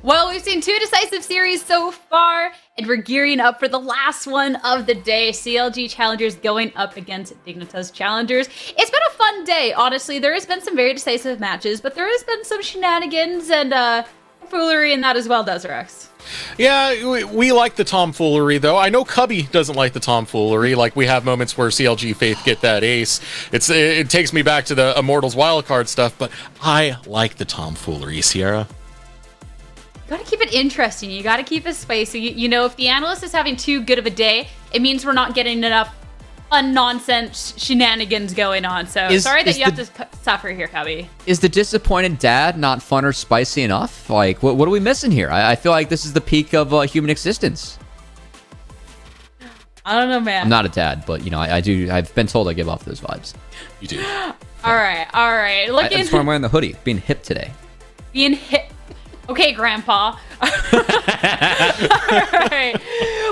Well, we've seen 2 decisive series so far, and we're gearing up for the last one of the day. CLG Challengers going up against Dignitas Challengers. It's been a fun day, honestly. There has been some very decisive matches, but there has been some shenanigans and foolery in that as well, Deserex. Yeah, we like the tomfoolery, though. I know Cubby doesn't like the tomfoolery. Like, we have moments where CLG Faith get that ace. It takes me back to the Immortals wildcard stuff, but I like the tomfoolery, Sierra. You gotta keep it interesting. You gotta keep it spicy. You know, if the analyst is having too good of a day, it means we're not getting enough fun nonsense shenanigans going on. So sorry that you have to suffer here, Cubby. Is the disappointed dad not fun or spicy enough? Like, what are we missing here? I feel like this is the peak of human existence. I don't know, man. I'm not a dad, but, you know, I've been told I give off those vibes. You do. All right. That's why I'm wearing the hoodie. Being hip today. Being hip. Okay, Grandpa. All right.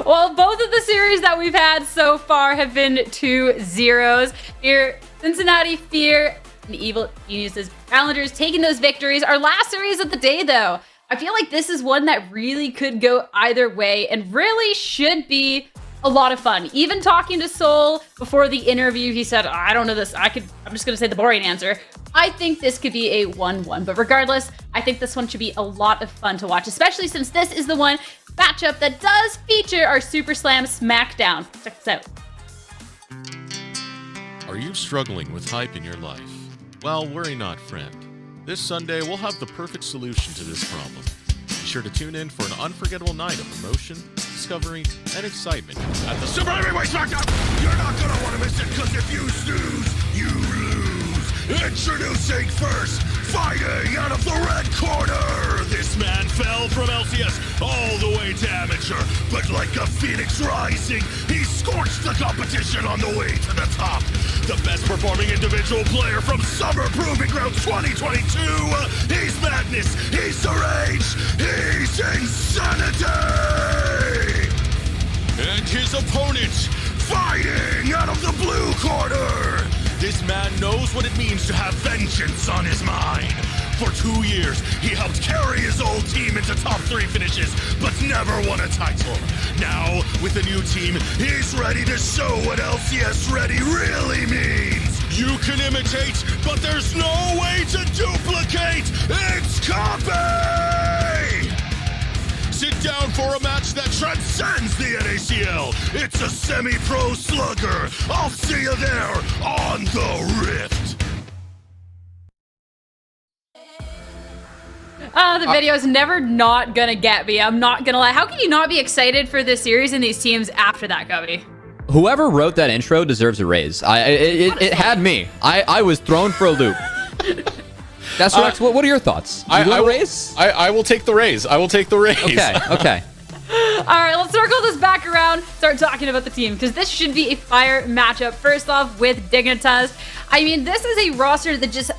Well, both of the series that we've had so far have been 2-0s. Here, Cincinnati Fear and Evil Geniuses Challengers taking those victories. Our last series of the day, though, I feel like this is one that really could go either way and really should be a lot of fun. Even talking to Soul before the interview, he said, I don't know this. I'm just going to say the boring answer. I think this could be a 1-1. But regardless, I think this one should be a lot of fun to watch, especially since this is the one matchup that does feature our Super Slam Smackdown. Check this out. Are you struggling with hype in your life? Well, worry not, friend. This Sunday, we'll have the perfect solution to this problem. Be sure to tune in for an unforgettable night of emotion, discovery, and excitement at the Super Heavyweight SmackDown! You're not gonna want to miss it, because if you snooze, you lose! Introducing first, fighting out of the red corner! This man fell from LCS all the way to amateur, but like a phoenix rising, he scorched the competition on the way to the top! The best performing individual player from Summer Proving Grounds 2022! He's madness, he's the rage, he's insanity! And his opponent, fighting out of the blue corner! This man knows what it means to have vengeance on his mind. For 2 years, he helped carry his old team into top 3 finishes, but never won a title. Now, with a new team, he's ready to show what LCS ready really means. You can imitate, but there's no way to duplicate. It's copy! Sit down for a match that transcends the NACL. It's a semi-pro slugger. I'll see you there on the Rift. The video is never not gonna get me. I'm not gonna lie. How can you not be excited for this series and these teams after that, Cubby? Whoever wrote that intro deserves a raise. It had me. I was thrown for a loop. That's Rex. What are your thoughts? I will take the raise. I will take the raise. Okay. All right, let's circle this back around, start talking about the team, because this should be a fire matchup. First off, with Dignitas. I mean, this is a roster that just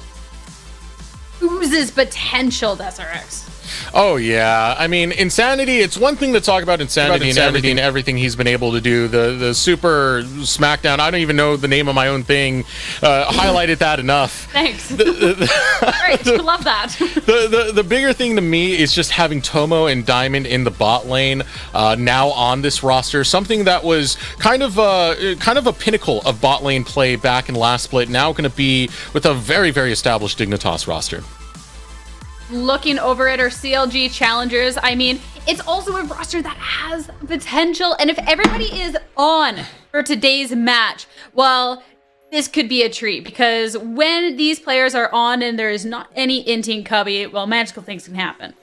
oozes potential, SRX. Oh, yeah. I mean, Insanity, it's one thing to talk about Insanity and everything he's been able to do. The Super Smackdown, I don't even know the name of my own thing, highlighted that enough. Thanks. Great, love that. The bigger thing to me is just having Tomo and Diamond in the bot lane now on this roster, something that was kind of a pinnacle of bot lane play back in last split, now going to be with a very, very established Dignitas roster. Looking over at our CLG Challengers, I mean, it's also a roster that has potential. And if everybody is on for today's match, well, this could be a treat. Because when these players are on and there is not any inting Cubby, well, magical things can happen.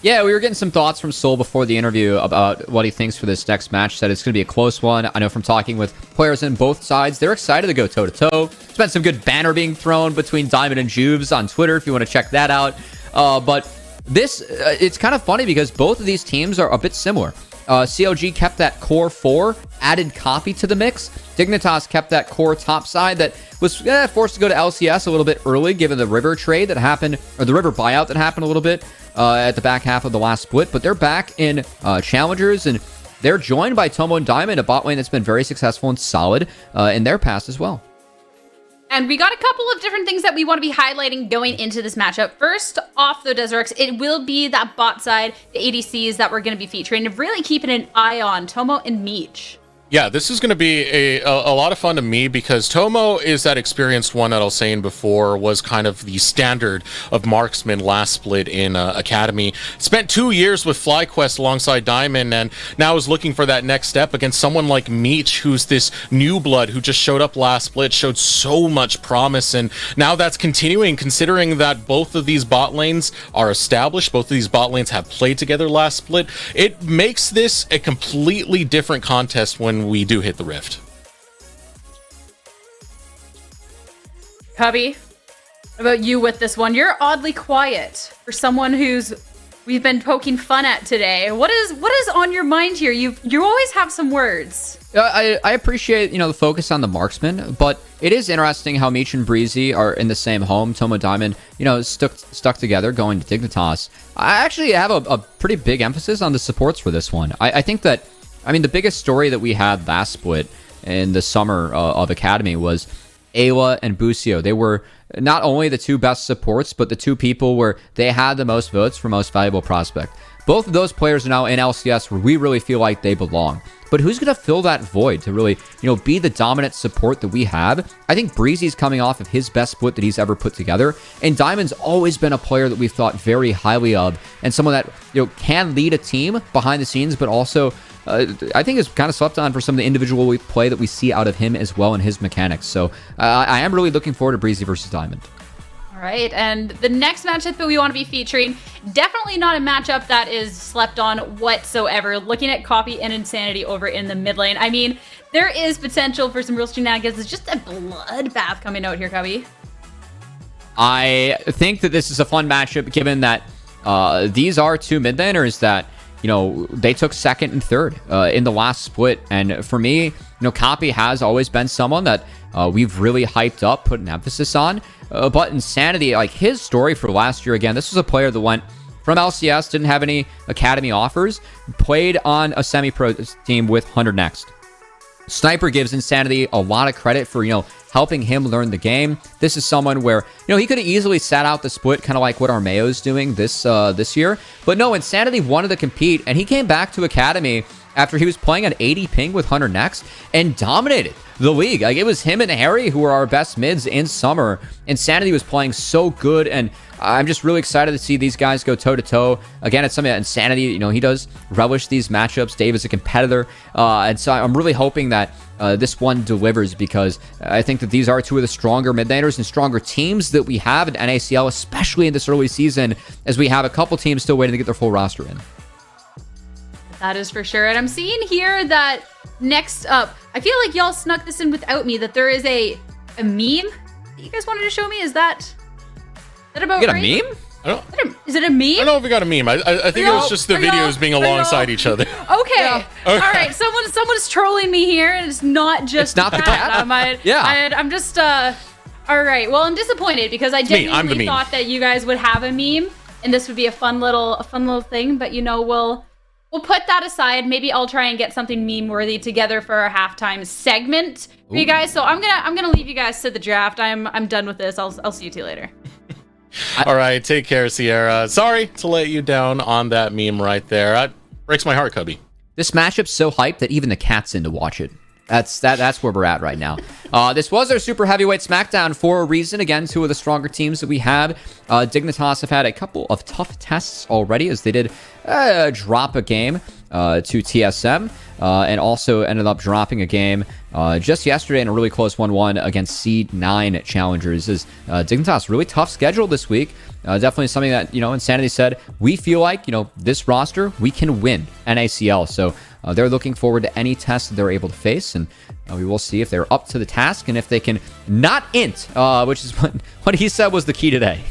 Yeah, we were getting some thoughts from Soul before the interview about what he thinks for this next match. Said it's going to be a close one. I know from talking with players on both sides, they're excited to go toe-to-toe. There's been some good banner being thrown between Diamond and Juves on Twitter if you want to check that out. But this, it's kind of funny because both of these teams are a bit similar. CLG kept that core 4, added copy to the mix. Dignitas kept that core top side that was forced to go to LCS a little bit early given the River trade that happened, or the River buyout that happened a little bit at the back half of the last split. But they're back in Challengers, and they're joined by Tomo and Diamond, a bot lane that's been very successful and solid in their past as well. And we got a couple of different things that we want to be highlighting going into this matchup. First off, though, Deserx, it will be that bot side, the ADCs that we're going to be featuring, and really keeping an eye on Tomo and Meech. Yeah, this is going to be a lot of fun to me because Tomo is that experienced one that I was saying before, was kind of the standard of marksman last split in Academy. Spent 2 years with FlyQuest alongside Diamond, and now is looking for that next step against someone like Meech, who's this new blood who just showed up last split, showed so much promise, and now that's continuing considering that both of these bot lanes are established, both of these bot lanes have played together last split. It makes this a completely different contest when we do hit the rift. Cubby, what about you with this one? You're oddly quiet for someone we've been poking fun at today. What is on your mind here? You always have some words. I appreciate, the focus on the marksman, but it is interesting how Meech and Breezy are in the same home. Tomo Diamond, stuck together going to Dignitas. I actually have a pretty big emphasis on the supports for this one. I think that, the biggest story that we had last split in the summer of Academy was Ayla and Busio. They were not only the two best supports, but the two people where they had the most votes for most valuable prospect. Both of those players are now in LCS where we really feel like they belong. But who's going to fill that void to really, be the dominant support that we have? I think Breezy's coming off of his best split that he's ever put together. And Diamond's always been a player that we've thought very highly of, and someone that, can lead a team behind the scenes, but also I think is kind of slept on for some of the individual play that we see out of him as well in his mechanics. So I am really looking forward to Breezy versus Diamond. All right, and the next matchup that we want to be featuring, definitely not a matchup that is slept on whatsoever. Looking at Copy and Insanity over in the mid lane. There is potential for some real shenanigans. It's just a bloodbath coming out here, Cubby. I think that this is a fun matchup given that these are two mid laners that, they took second and third in the last split. And for me, Copy has always been someone that we've really hyped up, put an emphasis on. But Insanity, like his story for last year, again, this was a player that went from LCS, didn't have any Academy offers, played on a semi-pro team with 100 Next. Sniper gives Insanity a lot of credit for, helping him learn the game. This is someone where, he could have easily sat out the split, kind of like what Armeo's doing this year. But no, Insanity wanted to compete, and he came back to Academy after he was playing an 80 ping with 100 Next and dominated the league. Like, it was him and Harry who were our best mids in summer. Insanity was playing so good, and I'm just really excited to see these guys go toe-to-toe. Again, it's something that Insanity, he does relish these matchups. Dave is a competitor, and so I'm really hoping that this one delivers, because I think that these are two of the stronger mid laners and stronger teams that we have in NACL, especially in this early season, as we have a couple teams still waiting to get their full roster in. That is for sure. And I'm seeing here that next up, I feel like y'all snuck this in without me, that there is a meme that you guys wanted to show me. Is that about you got right? a meme? Is it a meme? I don't know if we got a meme. I think it was just the videos being alongside each other. Okay. Yeah. All right. Someone's trolling me here, and it's not just it's not the cat. I'm just all right. Well, I'm disappointed because I genuinely thought that you guys would have a meme, and this would be a fun little thing. But we'll put that aside. Maybe I'll try and get something meme worthy together for our halftime segment for you guys. So I'm gonna leave you guys to the draft. I'm done with this. I'll see you two later. All right, take care, Sierra. Sorry to let you down on that meme right there. That breaks my heart, Cubby. This matchup's so hyped that even the cat's in to watch it. That's where we're at right now. This was our Super Heavyweight SmackDown for a reason. Again, two of the stronger teams that we have. Dignitas have had a couple of tough tests already, as they did drop a game to TSM, and also ended up dropping a game just yesterday in a really close 1-1 against C9 Challengers. Dignitas really tough schedule this week. Definitely something that, Insanity said, we feel like, this roster, we can win NACL. So they're looking forward to any test that they're able to face, and we will see if they're up to the task and if they can not int, which is what he said was the key today.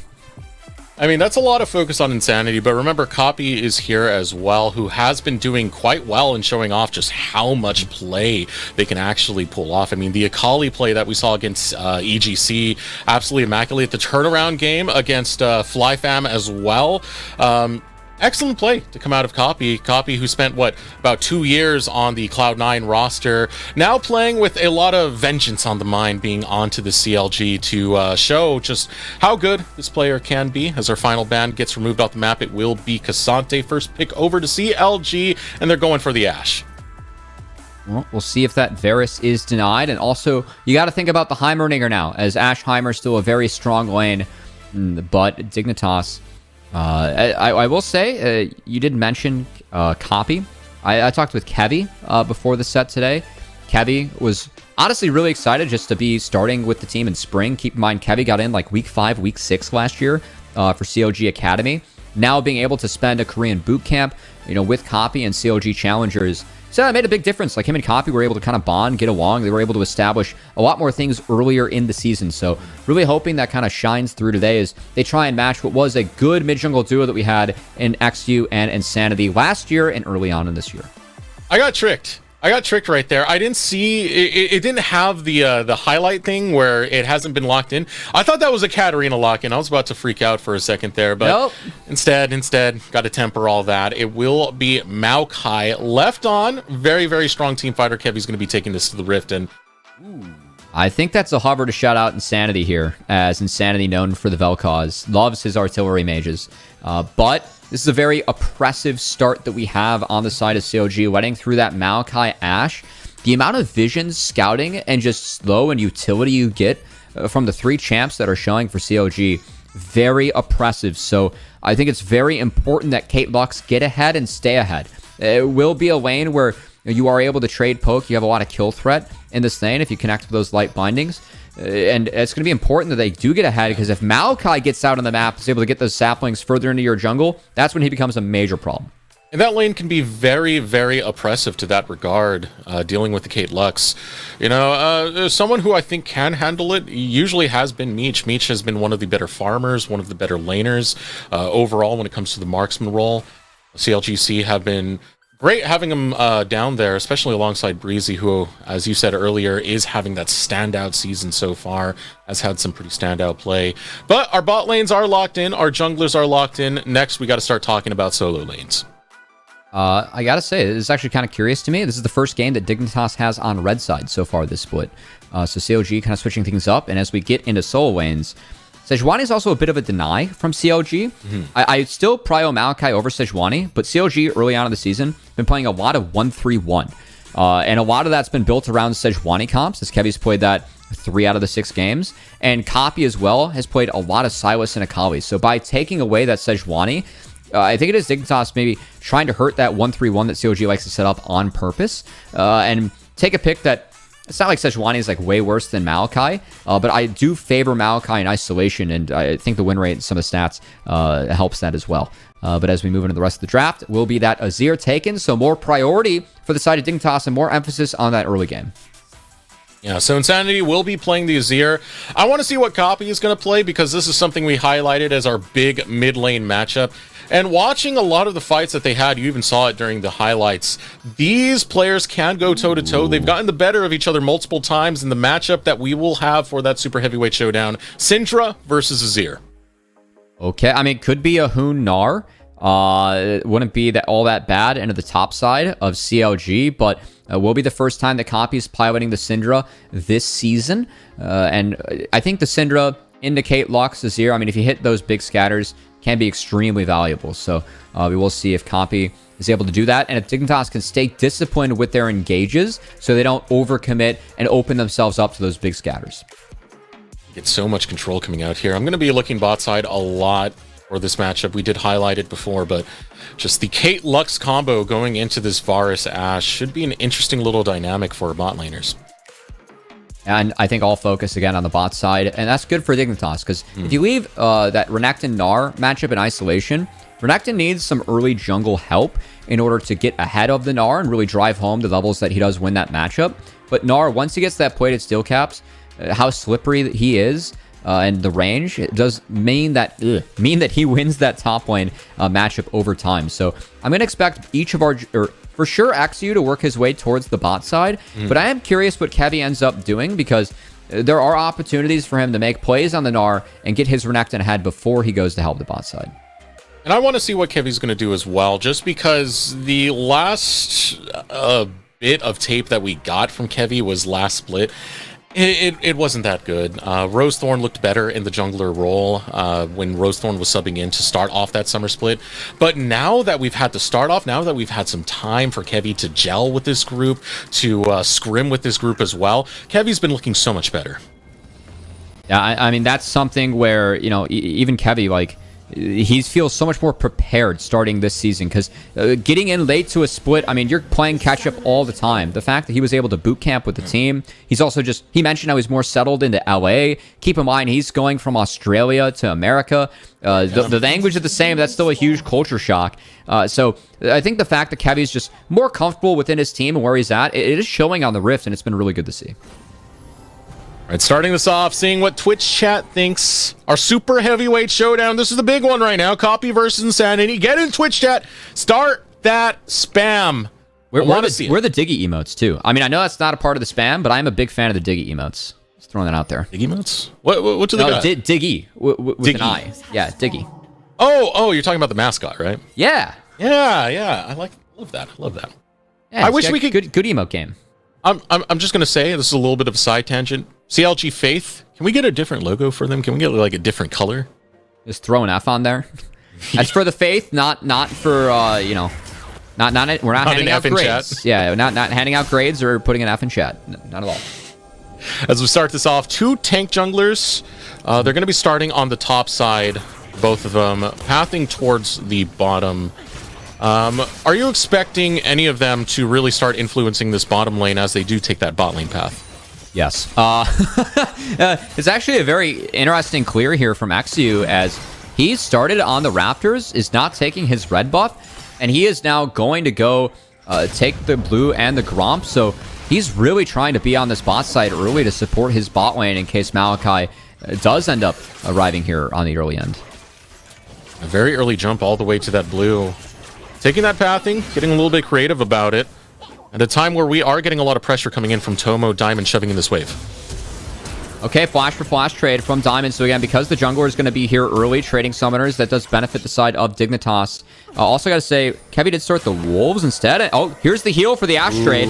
That's a lot of focus on Insanity, but remember, Copy is here as well, who has been doing quite well and showing off just how much play they can actually pull off. The Akali play that we saw against EGC, absolutely immaculate. The turnaround game against FlyFam as well. Excellent play to come out of Copy. Copy, who spent, about 2 years on the Cloud9 roster, now playing with a lot of vengeance on the mind, being onto the CLG to show just how good this player can be. As our final ban gets removed off the map, it will be Cassante. First pick over to CLG, and they're going for the Ashe. Well, we'll see if that Varus is denied. And also, you got to think about the Heimerdinger now, as Ashe Heimer still a very strong lane, but Dignitas... I will say, you did mention Copy. I talked with Kevy before the set today. Kevy was honestly really excited just to be starting with the team in spring. Keep in mind, Kevy got in like week 5, week 6 last year for CLG Academy. Now being able to spend a Korean boot camp, with Copy and CLG Challengers, so it made a big difference. Like him and Copy were able to kind of bond, get along. They were able to establish a lot more things earlier in the season. So really hoping that kind of shines through today as they try and match what was a good mid-jungle duo that we had in XU and Insanity last year and early on in this year. I got tricked right there. I didn't see it didn't have the highlight thing where it hasn't been locked in. I thought that was a Katarina lock-in. I was about to freak out for a second there, but nope. Instead, got to temper all that. It will be Maokai left on. Very, very strong team fighter. Kevy's going to be taking this to the Rift, and I think that's a hover to shout out Insanity here, as Insanity, known for the Vel'Koz, loves his artillery mages. But this is a very oppressive start that we have on the side of CLG, letting through that Maokai Ashe. The amount of vision, scouting, and just slow and utility you get from the 3 champs that are showing for CLG, very oppressive. So I think it's very important that Kate Lux get ahead and stay ahead. It will be a lane where you are able to trade poke. You have a lot of kill threat in this lane if you connect with those light bindings. And it's going to be important that they do get ahead, because if Maokai gets out on the map, is able to get those saplings further into your jungle, that's when he becomes a major problem. And that lane can be very, very oppressive to that regard, dealing with the Kate Lux. Someone who I think can handle it usually has been Meech. Meech has been one of the better farmers, one of the better laners overall when it comes to the marksman role. CLGC have been great having him down there, especially alongside Breezy, who, as you said earlier, is having that standout season so far, has had some pretty standout play. But our bot lanes are locked in, our junglers are locked in. Next, we got to start talking about solo lanes. I gotta say, this is actually kind of curious to me. This is the first game that Dignitas has on red side so far this split. So CLG kind of switching things up, and as we get into solo lanes, Sejuani is also a bit of a deny from CLG. I still prio Maokai over Sejuani, but CLG early on in the season been playing a lot of 1-3-1. And a lot of that's been built around Sejuani comps, as Kevy's played that 3 out of the 6 games. And Copy as well has played a lot of Sylas and Akali. So by taking away that Sejuani, I think it is Dignitas maybe trying to hurt that 1-3-1 that CLG likes to set up on purpose. And take a pick that... It's not like Sejuani is like way worse than Maokai, but I do favor Maokai in isolation, and I think the win rate and some of the stats helps that as well. But as we move into the rest of the draft, will be that Azir taken, so more priority for the side of Dignitas and more emphasis on that early game. Yeah, so Insanity will be playing the Azir. I want to see what Copy is going to play, because this is something we highlighted as our big mid lane matchup. And watching a lot of the fights that they had, you even saw it during the highlights, these players can go toe-to-toe. They've gotten the better of each other multiple times in the matchup that we will have for that super heavyweight showdown. Syndra versus Azir. Okay, I mean, could be a Hoon Gnar. It wouldn't be all that bad into the top side of CLG, but will be the first time that Copy is piloting the Syndra this season. And I think the Syndra indicate Lux Azir. I mean, if you hit those big scatters, can be extremely valuable. So we will see if Copy is able to do that, and if Dignitas can stay disciplined with their engages so they don't overcommit and open themselves up to those big scatters. Get so much control coming out here. I'm going to be looking bot side a lot for this matchup. We did highlight it before, but just the Kate Lux combo going into this Varus Ashe should be an interesting little dynamic for bot laners. And I think all focus again on the bot side, and that's good for Dignitas, because if you leave that Renekton-Gnar matchup in isolation, Renekton needs some early jungle help in order to get ahead of the Gnar and really drive home the levels that he does win that matchup. But Gnar, once he gets that plated steel caps, how slippery he is, and the range, it does mean that he wins that top lane matchup over time. So I'm going to expect each of our... For sure, XU to work his way towards the bot side, but I am curious what Kevy ends up doing, because there are opportunities for him to make plays on the Gnar and get his Renekton ahead before he goes to help the bot side. And I want to see what Kevy's going to do as well, just because the last bit of tape that we got from Kevy was last split. It wasn't that good. Rosethorn looked better in the jungler role when Rosethorn was subbing in to start off that summer split. But now that we've had to start off, now that we've had some time for Kevy to gel with this group, to scrim with this group as well, Kevy's been looking so much better. Yeah, I mean, that's something where, you know, even Kevy, like, he feels so much more prepared starting this season because getting in late to a split, I mean, you're playing catch up all the time. The fact that he was able to boot camp with the team, he's also he mentioned how he's more settled into LA. Keep in mind, he's going from Australia to America. The language is the same. That's still a huge culture shock. So I think the fact that Kevy's just more comfortable within his team and where he's at, it is showing on the Rift, and it's been really good to see. All right, starting this off, seeing what Twitch chat thinks. Our super heavyweight showdown. This is the big one right now. Copy versus Insanity. Get in Twitch chat. Start that spam. We're the Diggy emotes, too. I mean, I know that's not a part of the spam, but I'm a big fan of the Diggy emotes. Just throwing that out there. Diggy emotes? What do they got? Diggy. With Diggy. an I. Yeah, Diggy. Oh, you're talking about the mascot, right? Yeah. Yeah. I love that. Yeah, I wish we could... Good emote game. I'm just going to say, this is a little bit of a side tangent. CLG Faith, can we get a different logo for them? Can we get like a different color? Just throw an F on there. That's for the Faith, not for, we're not handing out grades. Yeah, not handing out grades or putting an F in chat. Not at all. As we start this off, 2 tank junglers. They're going to be starting on the top side, both of them, pathing towards the bottom. Are you expecting any of them to really start influencing this bottom lane as they do take that bot lane path? Yes. It's actually a very interesting clear here from Exu as he started on the Raptors, is not taking his red buff, and he is now going to go take the blue and the Gromp. So he's really trying to be on this bot side early to support his bot lane in case Malachi does end up arriving here on the early end. A very early jump all the way to that blue. Taking that pathing, getting a little bit creative about it. At a time where we are getting a lot of pressure coming in from Tomo, Diamond shoving in this wave. Okay, flash for flash trade from Diamond. So again, because the jungler is going to be here early, trading summoners, that does benefit the side of Dignitas. Also got to say, Kevy did start the Wolves instead. Oh, here's the heal for the Ashe trade.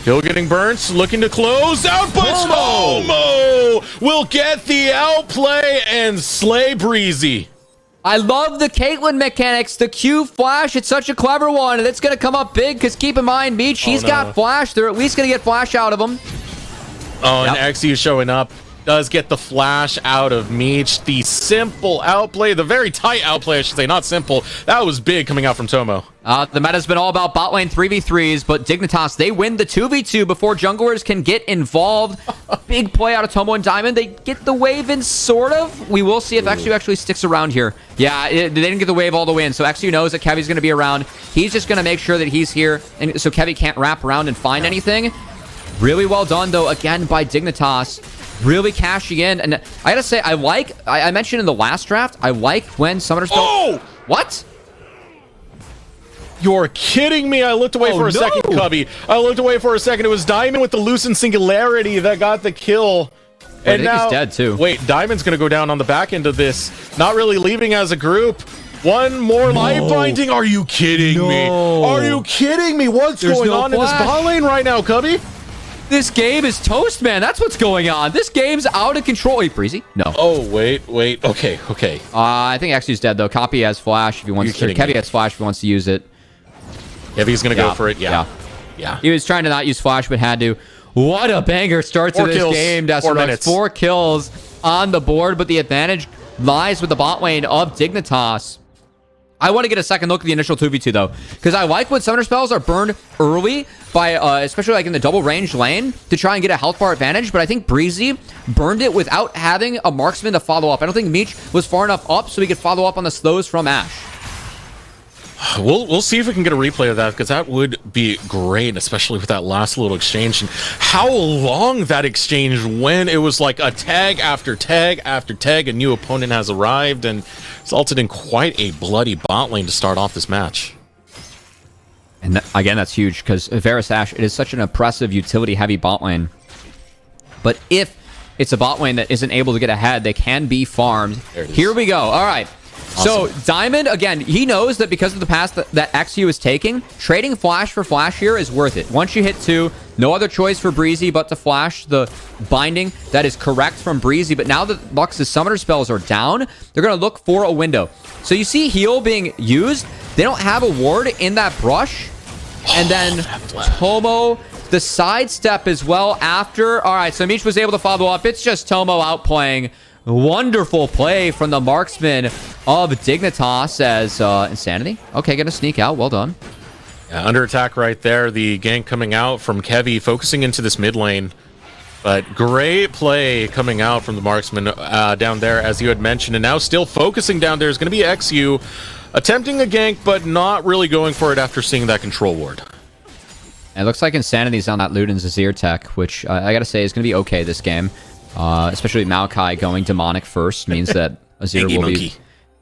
Heal getting burnt, looking to close out, but Tomo will get the outplay and slay Breezy. I love the Caitlyn mechanics, the Q flash. It's such a clever one, and it's going to come up big because keep in mind, Meech, he's got flash. They're at least going to get flash out of him. Oh, and XU showing up. Does get the flash out of Meech. The simple outplay, the very tight outplay, I should say, not simple. That was big coming out from Tomo. The meta's been all about bot lane 3v3s, but Dignitas, they win the 2v2 before junglers can get involved. Big play out of Tomo and Diamond. They get the wave in, sort of. We will see if XU actually sticks around here. Yeah, they didn't get the wave all the way in, so XU knows that Kevy's going to be around. He's just going to make sure that he's here, and so Kevy can't wrap around and find anything. Really well done, though, again, by Dignitas. Really cashing in. And I gotta say, I mentioned in the last draft, I like when summoners don't... Oh! What? You're kidding me. I looked away for a second, Cubby. I looked away for a second. It was Diamond with the Lucent Singularity that got the kill. And now he's dead, too. Wait, Diamond's gonna go down on the back end of this. Not really leaving as a group. One more life binding. Are you kidding me? Are you kidding me? What's going on in this bot lane right now, Cubby? This game is toast, man. That's what's going on. This game's out of control. Wait, Breezy? No. Oh, wait. Okay. I think Exu's dead, though. Copy has flash if he wants to. Kevy has flash if he wants to use it. Kevy's going to go for it. Yeah. He was trying to not use flash, but had to. What a banger start to this game, Desiree. 4 kills on the board, but the advantage lies with the bot lane of Dignitas. I want to get a second look at the initial 2v2, though, because I like when summoner spells are burned early by, especially like in the double range lane, to try and get a health bar advantage, but I think Breezy burned it without having a marksman to follow up. I don't think Meech was far enough up so he could follow up on the slows from Ashe. We'll see if we can get a replay of that, because that would be great, especially with that last little exchange and how long that exchange went. It was like a tag after tag after tag. A new opponent has arrived and resulted in quite a bloody bot lane to start off this match. And again, that's huge because Varus Ashe, it is such an oppressive utility-heavy bot lane. But if it's a bot lane that isn't able to get ahead, they can be farmed. Here we go. All right. So Diamond, again, he knows that because of the pass that XU is taking, trading flash for flash here is worth it. Once you hit 2, no other choice for Breezy but to flash the binding that is correct from Breezy. But now that Lux's summoner spells are down, they're going to look for a window. So you see heal being used. They don't have a ward in that brush. And then Tomo, the sidestep as well after. All right, so Meech was able to follow up. It's just Tomo outplaying. Wonderful play from the marksman of Dignitas as Insanity. Okay, gonna sneak out. Well done. Yeah, under attack right there. The gank coming out from Kevy, focusing into this mid lane. But great play coming out from the marksman down there, as you had mentioned. And now still focusing down there is going to be XU. Attempting a gank, but not really going for it after seeing that control ward. It looks like Insanity's on that Luden's Azir tech, which I gotta say is gonna be okay this game. Especially Maokai going demonic first means that Azir will be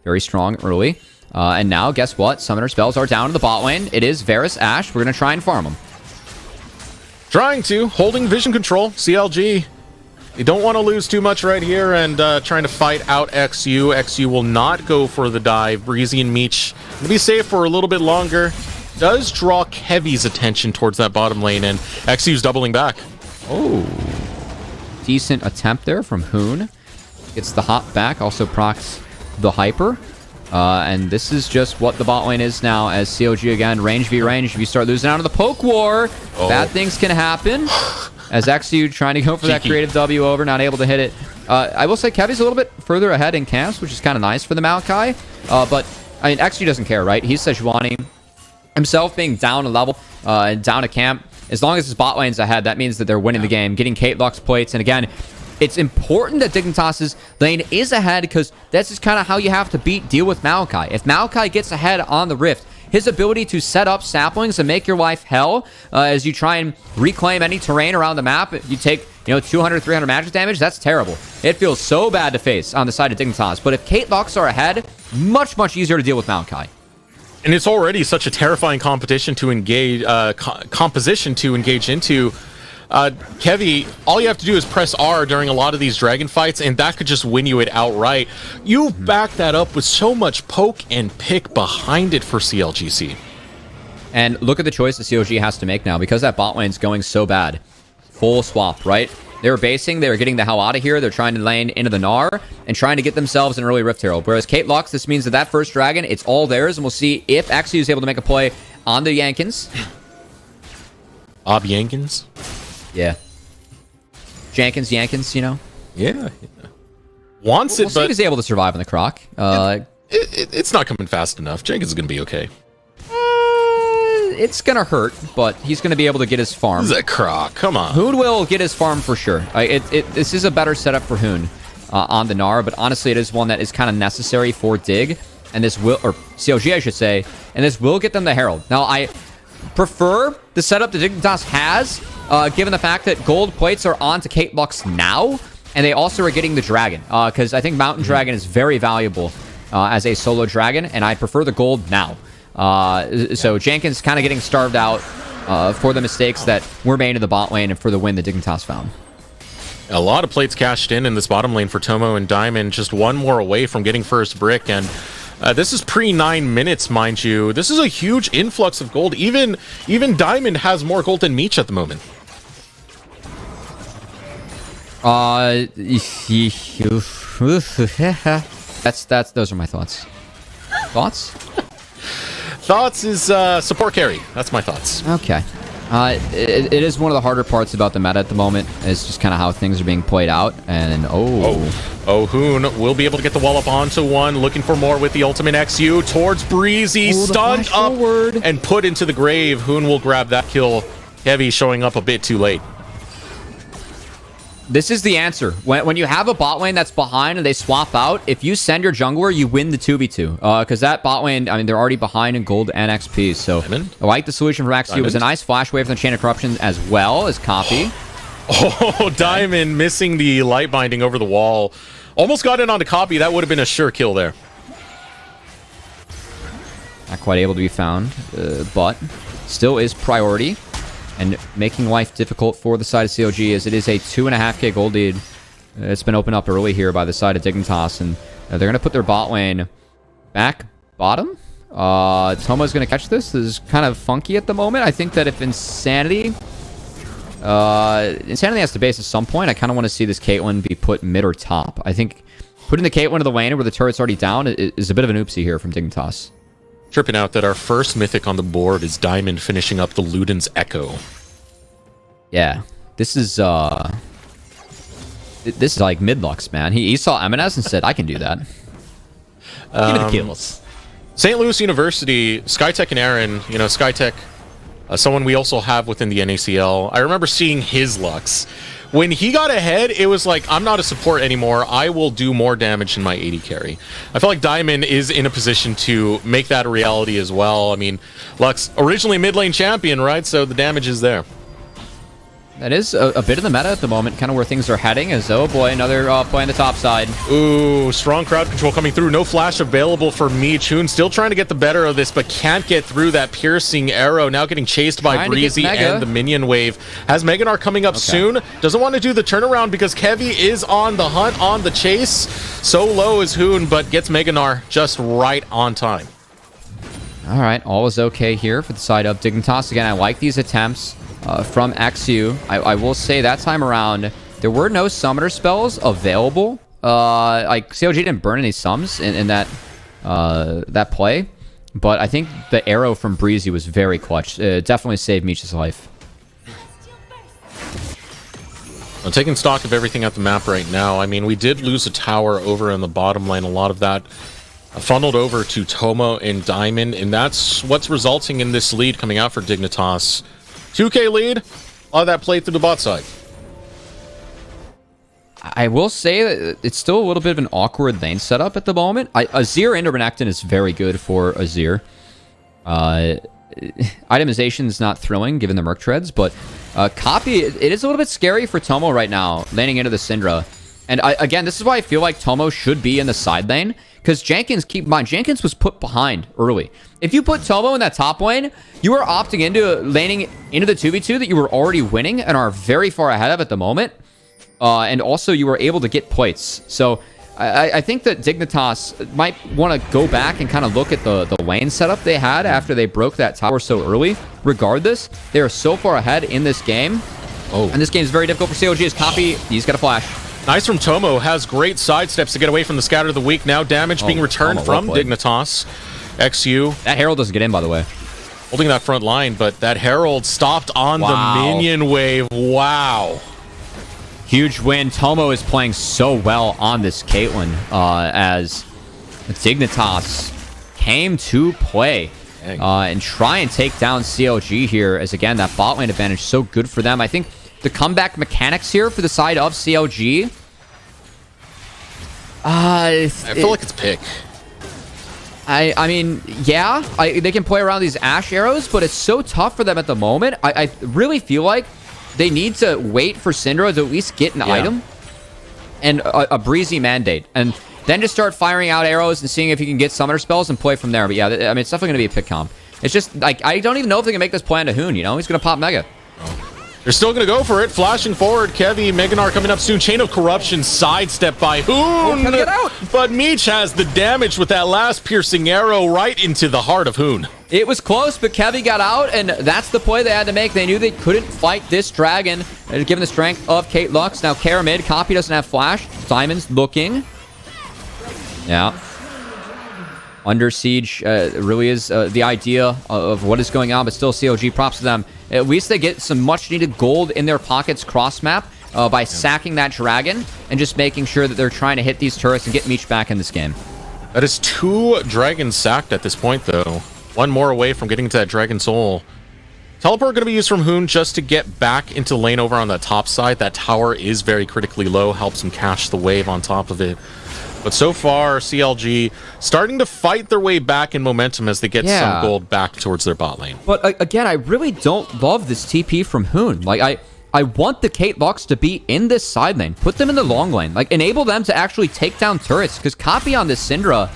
very strong early. And now, guess what? Summoner spells are down to the bot lane. It is Varus Ashe. We're going to try and farm him. Holding vision control, CLG. You don't want to lose too much right here and trying to fight out XU. XU will not go for the dive. Breezy and Meech going to be safe for a little bit longer. Does draw Kevy's attention towards that bottom lane, and XU's doubling back. Oh. Decent attempt there from Hoon. Gets the hop back, also procs the hyper. And this is just what the bot lane is now as CLG again, range v range. If you start losing out of the poke war, bad things can happen. As XU trying to go for that creative W over, not able to hit it. I will say Kevy's a little bit further ahead in camps, which is kind of nice for the Maokai. But, I mean, XU doesn't care, right? He's Sejuani. Himself being down a level, down a camp. As long as his bot lane's ahead, that means that they're winning the game, getting Kate Lux plates. And again, it's important that Dignitas' lane is ahead because that's just kind of how you have to deal with Maokai. If Maokai gets ahead on the Rift, his ability to set up saplings and make your life hell as you try and reclaim any terrain around the map, you take 200, 300 magic damage, that's terrible. It feels so bad to face on the side of Dignitas. But if Kate Lux are ahead, much, much easier to deal with Maokai. And it's already such a terrifying competition to engage, composition to engage into. Kevy, all you have to do is press R during a lot of these dragon fights, and that could just win you it outright. You back that up with so much poke and pick behind it for CLGC. And look at the choice that CLG has to make now because that bot lane's going so bad. Full swap, right? They were basing, they were getting the hell out of here. They're trying to lane into the Gnar and trying to get themselves an early Rift Herald. Whereas Kate Lux, this means that first dragon, it's all theirs, and we'll see if XU is able to make a play on the Yankins. Yankins? Yeah. Jankins, Yankins, Yeah. Wants it, we'll see if he's able to survive on the Croc. It's not coming fast enough. Jenkins is going to be okay. It's going to hurt, but he's going to be able to get his farm. This is a Croc. Come on. Hoon will get his farm for sure. This is a better setup for Hoon on the Gnar, but honestly, it is one that is kind of necessary for Dig, and this will, or CLG, I should say, and this will get them the Herald. Now, I prefer the setup that Dignitas has, given the fact that gold plates are on to Kate Lux now, and they also are getting the dragon, because I think Mountain Dragon is very valuable as a solo dragon, and I prefer the gold now. So Jenkins kind of getting starved out for the mistakes that were made in the bot lane and for the win that Dignitas found. A lot of plates cashed in this bottom lane for Tomo and Diamond, just one more away from getting first brick, and this is pre-9 minutes, mind you. This is a huge influx of gold. Even Diamond has more gold than Meech at the moment. Those are my thoughts. Thoughts? Thoughts is support carry. That's my thoughts. Okay. It is one of the harder parts about the meta at the moment. It's just kind of how things are being played out. And Hoon will be able to get the wall up onto one. Looking for more with the ultimate XU towards Breezy. Stunned up and put into the grave. Hoon will grab that kill. Heavy showing up a bit too late. This is the answer. When you have a bot lane that's behind and they swap out, if you send your jungler, you win the 2v2. Because that bot lane, I mean, they're already behind in gold and XP. So I like the solution for XU. It was a nice flash wave from the Chain of Corruption as well as copy. Diamond missing the light binding over the wall. Almost got it onto copy. That would have been a sure kill there. Not quite able to be found, but still is priority. And making life difficult for the side of CLG as it is a 2.5k gold lead. It's been opened up early here by the side of Dignitas. And they're going to put their bot lane back bottom. Tomo's going to catch this. This is kind of funky at the moment. I think that if Insanity has to base at some point, I kind of want to see this Caitlyn be put mid or top. I think putting the Caitlyn to the lane where the turret's already down is a bit of an oopsie here from Dignitas. Tripping out that our first mythic on the board is Diamond finishing up the Luden's Echo. Yeah, this is like mid-lux, man. He saw Eminez and said, I can do that. Give me the kills. St. Louis University, Skytech and Aaron, you know, Skytech, someone we also have within the NACL. I remember seeing his Lux. When he got ahead, it was like, I'm not a support anymore. I will do more damage in my AD carry. I feel like Diamond is in a position to make that a reality as well. I mean, Lux, originally mid lane champion, right? So the damage is there. That is a bit of the meta at the moment, kind of where things are heading, as, oh boy, another play on the top side. Ooh, strong crowd control coming through. No flash available for Meech. Hoon still trying to get the better of this, but can't get through that piercing arrow. Now getting chased by Breezy and the minion wave. Has Meganar coming up soon. Doesn't want to do the turnaround because Kevy is on the hunt, on the chase. So low is Hoon, but gets Meganar just right on time. All right, all is okay here for the side of Dignitas. Again, I like these attempts. From XU. I will say that time around, there were no summoner spells available. Like, CLG didn't burn any sums in that that play, but I think the arrow from Breezy was very clutch. It definitely saved Meech's life. I'm taking stock of everything at the map right now. I mean, we did lose a tower over in the bottom lane. A lot of that funneled over to Tomo and Diamond, and that's what's resulting in this lead coming out for Dignitas. 2K lead. A lot of that played through the bot side. I will say that it's still a little bit of an awkward lane setup at the moment. Azir into Renekton is very good for Azir. Itemization is not thrilling given the Merc Treads, but Copy, it is a little bit scary for Tomo right now, laning into the Syndra. And again, this is why I feel like Tomo should be in the side lane, because Jenkins, keep in mind, Jenkins was put behind early. If you put Tomo in that top lane, you are opting into laning into the 2v2 that you were already winning and are very far ahead of at the moment. And also, you were able to get plates. So, I think that Dignitas might want to go back and kind of look at the lane setup they had after they broke that tower so early. Regardless, they are so far ahead in this game. Oh. And this game is very difficult for CLG. As Copy, he's got a flash. Nice from Tomo. Has great sidesteps to get away from the Scatter of the Weak. Now damage being returned from Dignitas. XU. That Herald doesn't get in, by the way. Holding that front line, but that Herald stopped on the minion wave. Wow. Huge win. Tomo is playing so well on this Caitlyn as Dignitas came to play and try and take down CLG here, as again, that bot lane advantage so good for them. I think the comeback mechanics here for the side of CLG. I feel like it's pick. I mean, yeah, they can play around these Ash arrows, but it's so tough for them at the moment. I really feel like they need to wait for Syndra to at least get an item and a Breezy mandate, and then just start firing out arrows and seeing if you can get summoner spells and play from there. But yeah, I mean, it's definitely going to be a pick comp. It's just, like, I don't even know if they can make this play into Hoon, you know? He's going to pop Mega. They're still going to go for it. Flashing forward, Kevy, Meganar coming up soon. Chain of Corruption, sidestep by Hoon. Get out. But Meech has the damage with that last piercing arrow right into the heart of Hoon. It was close, but Kevy got out, and that's the play they had to make. They knew they couldn't fight this dragon, given the strength of Kate Lux. Now, Kara mid. Copy doesn't have flash. Simon's looking. Yeah. Under Siege really is the idea of what is going on, but still CLG, props to them. At least they get some much-needed gold in their pockets cross-map by sacking that dragon and just making sure that they're trying to hit these turrets and get Meech back in this game. That is 2 dragons sacked at this point, though. 1 more away from getting to that Dragon Soul. Teleport going to be used from Hoon just to get back into the lane over on the top side. That tower is very critically low, helps him catch the wave on top of it. But so far, CLG starting to fight their way back in momentum as they get some gold back towards their bot lane. But again, I really don't love this TP from Hoon. Like, I want the Kate Lux to be in this side lane. Put them in the long lane. Like, enable them to actually take down turrets. Because Copy on this Syndra,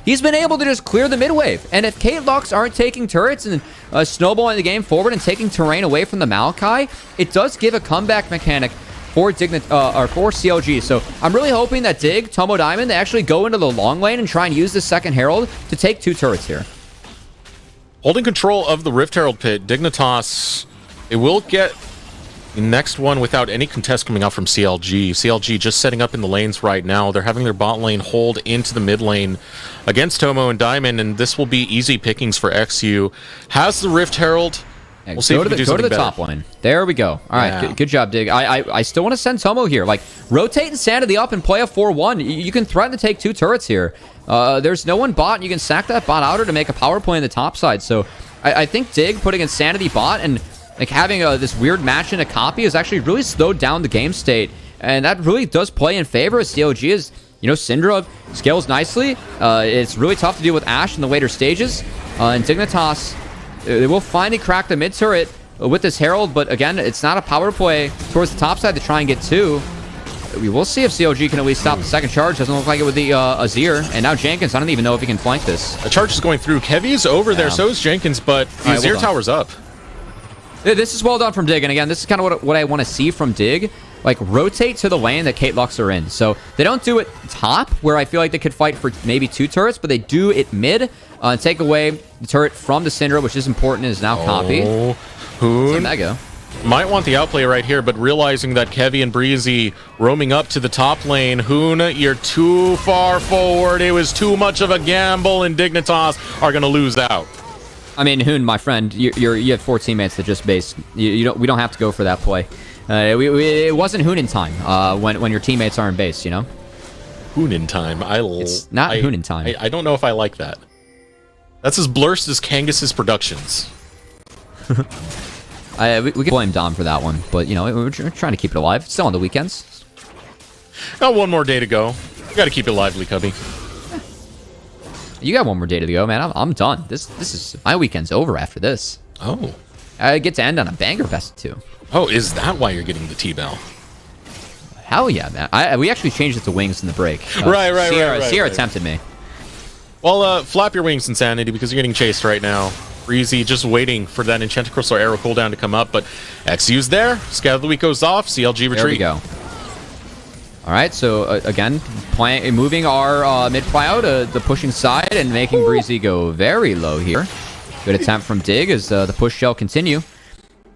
he's been able to just clear the mid wave. And if Kate Lux aren't taking turrets and snowballing the game forward and taking terrain away from the Maokai, it does give a comeback mechanic for CLG. So I'm really hoping that Dig, Tomo Diamond, they actually go into the long lane and try and use this second Herald to take 2 turrets here. Holding control of the Rift Herald pit, Dignitas, it will get the next one without any contest coming out from CLG. CLG just setting up in the lanes right now. They're having their bot lane hold into the mid lane against Tomo and Diamond, and this will be easy pickings for XU. Has the Rift Herald. Yeah, we'll see if we can do something better. Top lane. There we go. All right, good job, Dig. I still want to send Tomo here. Like, rotate Insanity up and play a 4-1. You can threaten to take 2 turrets here. There's no one bot, and you can sack that bot outer to make a power play on the top side. So I think Dig putting Insanity bot and like having this weird match in a copy has actually really slowed down the game state, and that really does play in favor of CLG. As you know, Syndra scales nicely. It's really tough to deal with Ashe in the later stages, and Dignitas, they will finally crack the mid turret with this Herald, but again, it's not a power play towards the top side to try and get 2. We will see if CLG can at least stop the second charge. Doesn't look like it with the Azir. And now Jenkins, I don't even know if he can flank this. A charge is going through. Kevy's over there, so is Jenkins, but the Azir tower's up. This is well done from Dig, and again, this is kind of what I want to see from Dig. Like, rotate to the lane that Kate Lux are in. So they don't do it top, where I feel like they could fight for maybe 2 turrets, but they do it mid, and take away the turret from the Syndra, which is important, is now copy. Hoon Mega might want the outplay right here, but realizing that Kevy and Breezy roaming up to the top lane. Hoon, you're too far forward. It was too much of a gamble, and Dignitas are going to lose out. I mean, Hoon, my friend, you have 4 teammates that just base. We don't have to go for that play. It wasn't Hoon in time when your teammates are in base, you know? Hoon in time. It's not Hoon in time. I don't know if I like that. That's as blurst as Kangus's productions. We can blame Dom for that one, but, you know, we're trying to keep it alive. It's still on the weekends. Got 1 more day to go. You got to keep it lively, Cubby. You got 1 more day to go, man. I'm done. This is my weekend's over after this. Oh. I get to end on a banger best too. Oh, is that why you're getting the T-Bell? Hell yeah, man. We actually changed it to wings in the break. Right. Sierra tempted me. Well, flap your wings, Insanity, because you're getting chased right now. Breezy just waiting for that Enchanted Crystal Arrow cooldown to come up, but XU's there. Scout of the Week goes off. CLG retreat. There we go. All right, so again, moving our mid prio to the pushing side and making Breezy go very low here. Good attempt from Dig as the push shall continue.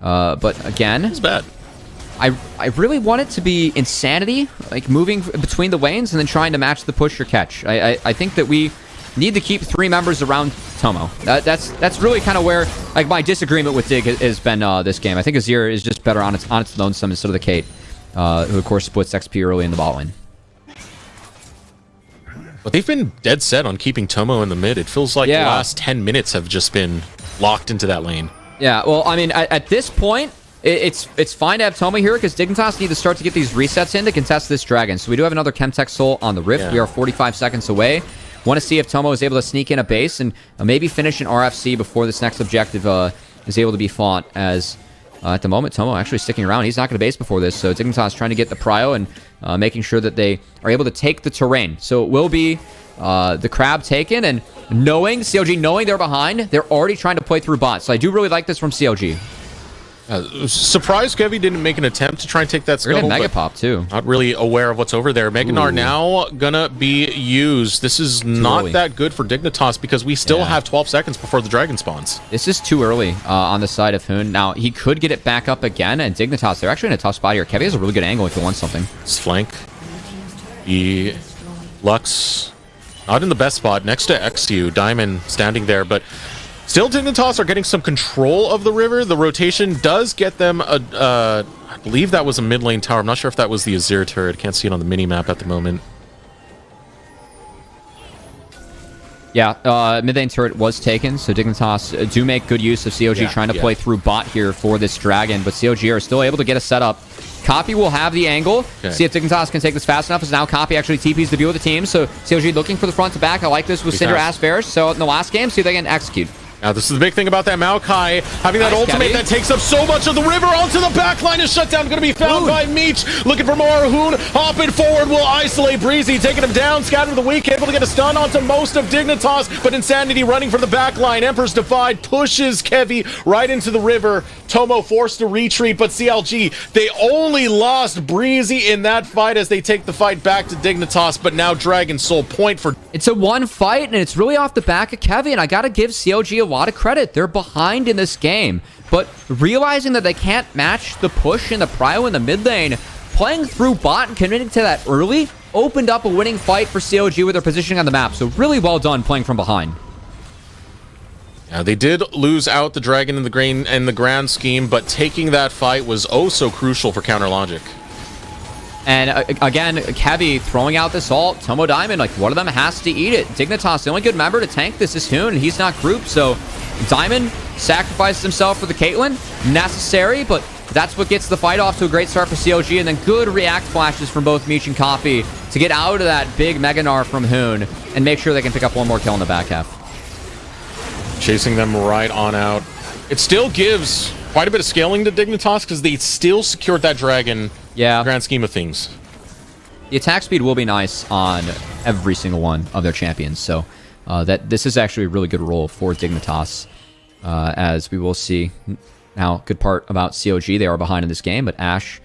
But again, it's bad. I really want it to be Insanity, like moving between the lanes and then trying to match the push or catch. I think that we need to keep 3 members around Tomo. That's really kind of where like my disagreement with Dig has been this game. I think Azir is just better on its lonesome instead of the Kate. Who, of course, splits XP early in the bot lane. But they've been dead set on keeping Tomo in the mid. It feels like the last 10 minutes have just been locked into that lane. Yeah, well, I mean, at this point, it's fine to have Tomo here because Dignitas need to start to get these resets in to contest this dragon. So we do have another Chemtech Soul on the Rift. Yeah. We are 45 seconds away. Want to see if Tomo is able to sneak in a base and maybe finish an RFC before this next objective is able to be fought as... at the moment, Tomo actually sticking around. He's not going to base before this, so Dignitas trying to get the prio and making sure that they are able to take the terrain. So it will be the crab taken, and CLG knowing they're behind, they're already trying to play through bots. So I do really like this from CLG. Surprised Kevy didn't make an attempt to try and take that scuttle. We're gonna Mega Pop too. Not really aware of what's over there. Megan are now gonna be used. This is not that good for Dignitas because we still have 12 seconds before the dragon spawns. This is too early on the side of Hoon. Now he could get it back up again, and Dignitas, they're actually in a tough spot here. Kevy has a really good angle if he wants something. This flank. The Lux not in the best spot next to XU. Diamond standing there, but still, Dignitas are getting some control of the river. The rotation does get them I believe that was a mid lane tower. I'm not sure if that was the Azir turret. Can't see it on the mini-map at the moment. Yeah, mid lane turret was taken, so Dignitas do make good use of CLG trying to play through bot here for this dragon, but CLG are still able to get a setup. Copy will have the angle. See if Dignitas can take this fast enough, as now Copy actually TPs the view of the team, so CLG looking for the front to back. I like this with Cinder Aspherish, so in the last game, see if they can execute. Now, this is the big thing about that Maokai, having that ultimate that takes up so much of the river onto the backline. Is shut down, going to be found by Meech. Looking for more. Hoon hopping forward will isolate Breezy, taking him down. Scatter of the Week, able to get a stun onto most of Dignitas, but Insanity running from the backline. Emperor's Divide pushes Kevy right into the river. Tomo forced to retreat, but CLG, they only lost Breezy in that fight as they take the fight back to Dignitas, but now Dragon Soul point for... It's a one fight, and it's really off the back of Kevy, and I gotta give CLG a lot of credit. They're behind in this game, but realizing that they can't match the push and the prio in the mid lane, playing through bot and committing to that early opened up a winning fight for CLG with their positioning on the map. So really well done playing from behind. Yeah, they did lose out the Dragon in the grand scheme, but taking that fight was oh so crucial for Counter Logic. And again, Kevy throwing out this ult, Tomo Diamond, like one of them has to eat it. Dignitas, the only good member to tank this is Hoon, and he's not grouped, so Diamond sacrifices himself for the Caitlyn. Necessary, but that's what gets the fight off to a great start for CLG, and then good react flashes from both Meech and Coffee to get out of that big Mega Gnar from Hoon and make sure they can pick up one more kill in the back half. Chasing them right on out. It still gives quite a bit of scaling to Dignitas because they still secured that Dragon. Yeah. Grand scheme of things. The attack speed will be nice on every single one of their champions, so that this is actually a really good role for Dignitas, as we will see. Now, good part about CLG, they are behind in this game, but Ashe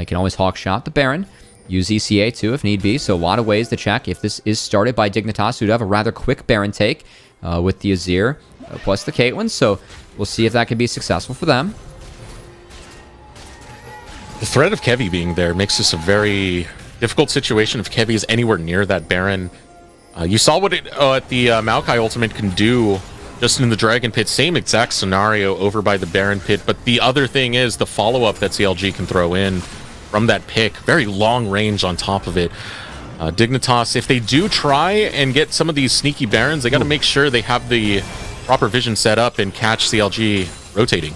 can always hawk shot the Baron, use ECA too if need be, so a lot of ways to check if this is started by Dignitas, who'd have a rather quick Baron take with the Azir plus the Caitlyn, so we'll see if that can be successful for them. The threat of Kevy being there makes this a very difficult situation if Kevy is anywhere near that Baron. You saw what the Maokai ultimate can do just in the Dragon Pit. Same exact scenario over by the Baron Pit, but the other thing is the follow-up that CLG can throw in from that pick. Very long range on top of it. Dignitas, if they do try and get some of these sneaky Barons, they got to make sure they have the proper vision set up and catch CLG rotating.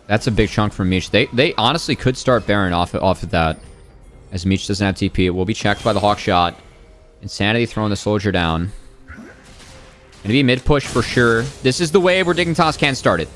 That's a big chunk from Meech. They honestly could start Baron off of that. As Meech doesn't have TP, it will be checked by the Hawk Shot. Insanity throwing the Soldier down. Gonna be mid push for sure. This is the wave where Dignitas can start it.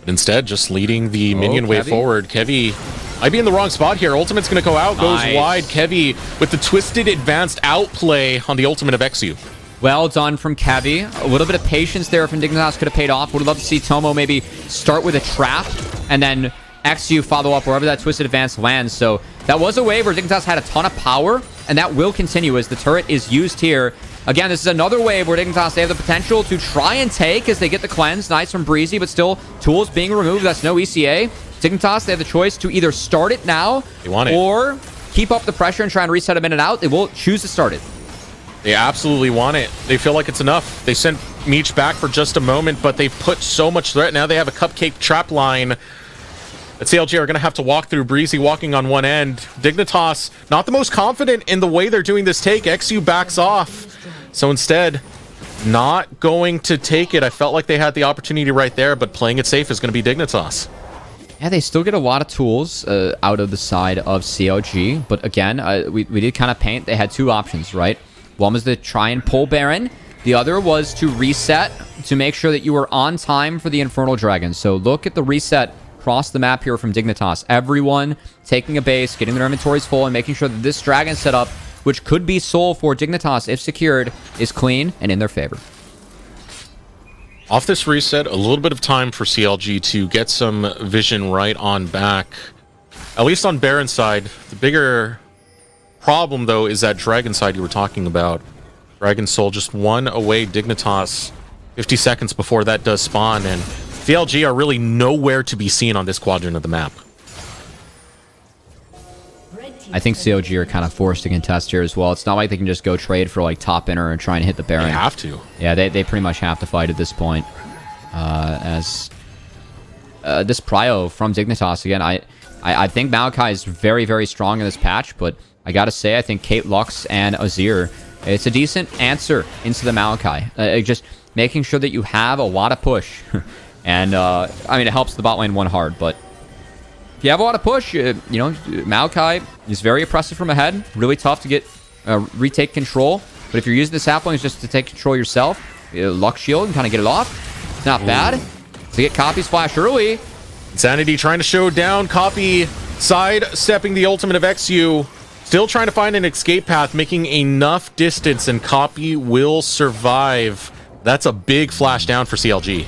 But instead, just leading the minion wave forward. Kevy might be in the wrong spot here. Ultimate's gonna go out, goes wide. Kevy with the twisted advanced outplay on the ultimate of Exu. Well done from Kevy. A little bit of patience there from Dignitas could have paid off. Would love to see Tomo maybe start with a trap and then Exu follow up wherever that twisted advance lands. So that was a wave where Dignitas had a ton of power, and that will continue as the turret is used here. Again, this is another wave where Dignitas, they have the potential to try and take as they get the cleanse. Nice from Breezy, but still tools being removed. That's no ECA. Dignitas, they have the choice to either start it now or keep up the pressure and try and reset them in and out. They will choose to start it. They absolutely want it. They feel like it's enough. They sent Meech back for just a moment, but they've put so much threat. Now they have a cupcake trap line that CLG are going to have to walk through. Breezy walking on one end. Dignitas, not the most confident in the way they're doing this take. Exu backs off. So instead, not going to take it. I felt like they had the opportunity right there, but playing it safe is going to be Dignitas. Yeah, they still get a lot of tools out of the side of CLG. But again, we did kind of paint. They had two options, right? One was to try and pull Baron. The other was to reset to make sure that you were on time for the Infernal Dragon. So look at the reset across the map here from Dignitas. Everyone taking a base, getting their inventories full, and making sure that this Dragon setup, which could be soul for Dignitas if secured, is clean and in their favor. Off this reset, a little bit of time for CLG to get some vision right on back. At least on Baron's side. The bigger problem, though, is that Dragon side you were talking about. Dragon Soul just one away. Dignitas 50 seconds before that does spawn, and CLG are really nowhere to be seen on this quadrant of the map. I think CLG are kind of forced to contest here as well. It's not like they can just go trade for like top inner and try and hit the Baron. They have to. Yeah, they pretty much have to fight at this point. As this prio from Dignitas, again, I think Maokai is very, very strong in this patch, but I gotta say, I think Kate Lux and Azir, it's a decent answer into the Maokai. Just making sure that you have a lot of push. And, I mean, it helps the bot lane one hard, but if you have a lot of push, you know, Maokai is very oppressive from ahead. Really tough to get, retake control. But if you're using the saplings just to take control yourself, Lux shield and kind of get it off. It's not bad. To get Copy's flash early. Insanity trying to show down. Copy side-stepping the ultimate of Exu. Still trying to find an escape path, making enough distance, and Copy will survive That's a big flash down for CLG.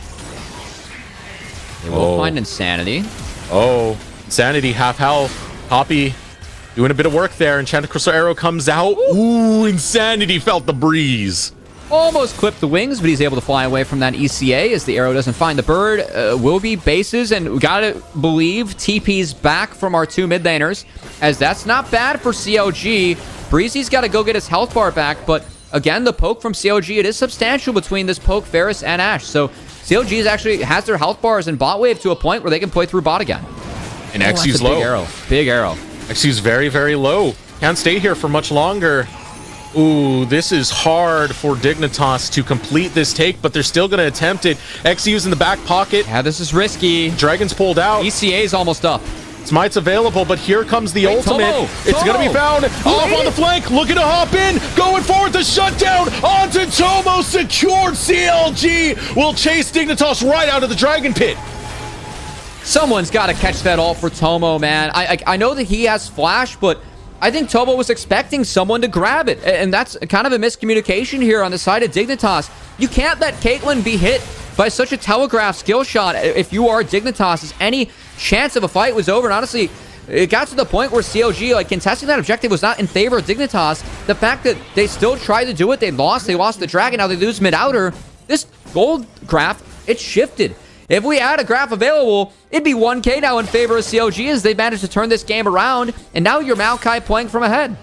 They will find Insanity. Oh, Insanity half health. Poppy doing a bit of work there. Enchanted Crystal Arrow comes out. Ooh, Insanity felt the breeze. Almost clipped the wings, but he's able to fly away from that ECA as the arrow doesn't find the bird. Will be bases, and we gotta believe TP's back from our 2 mid laners, as that's not bad for CLG. Breezy's got to go get his health bar back, but again, the poke from CLG, it is substantial between this poke, Varus, and Ashe. So CLG actually has their health bars in bot wave to a point where they can play through bot again. And XQ's low. Big arrow. Big arrow. XQ's very, very low. Can't stay here for much longer. Ooh, this is hard for Dignitas to complete this take, but they're still going to attempt it. XQ's in the back pocket. Yeah, this is risky. Dragon's pulled out. ECA's almost up. Smite's available, but here comes the ultimate. It's going to be found off on the flank. Looking to hop in. Going forward, the shutdown onto Tomo. Secured. CLG will chase Dignitas right out of the Dragon Pit. Someone's got to catch that ult for Tomo, man. I know that he has flash, but I think Tomo was expecting someone to grab it. And that's kind of a miscommunication here on the side of Dignitas. You can't let Caitlyn be hit by such a telegraph skill shot. If you are Dignitas, any chance of a fight was over. And honestly, it got to the point where CLG, like, contesting that objective was not in favor of Dignitas. The fact that they still tried to do it, they lost the dragon, now they lose mid-outer. This gold graph, it shifted. If we had a graph available, it'd be 1K now in favor of CLG as they managed to turn this game around. And now you're Maokai playing from ahead.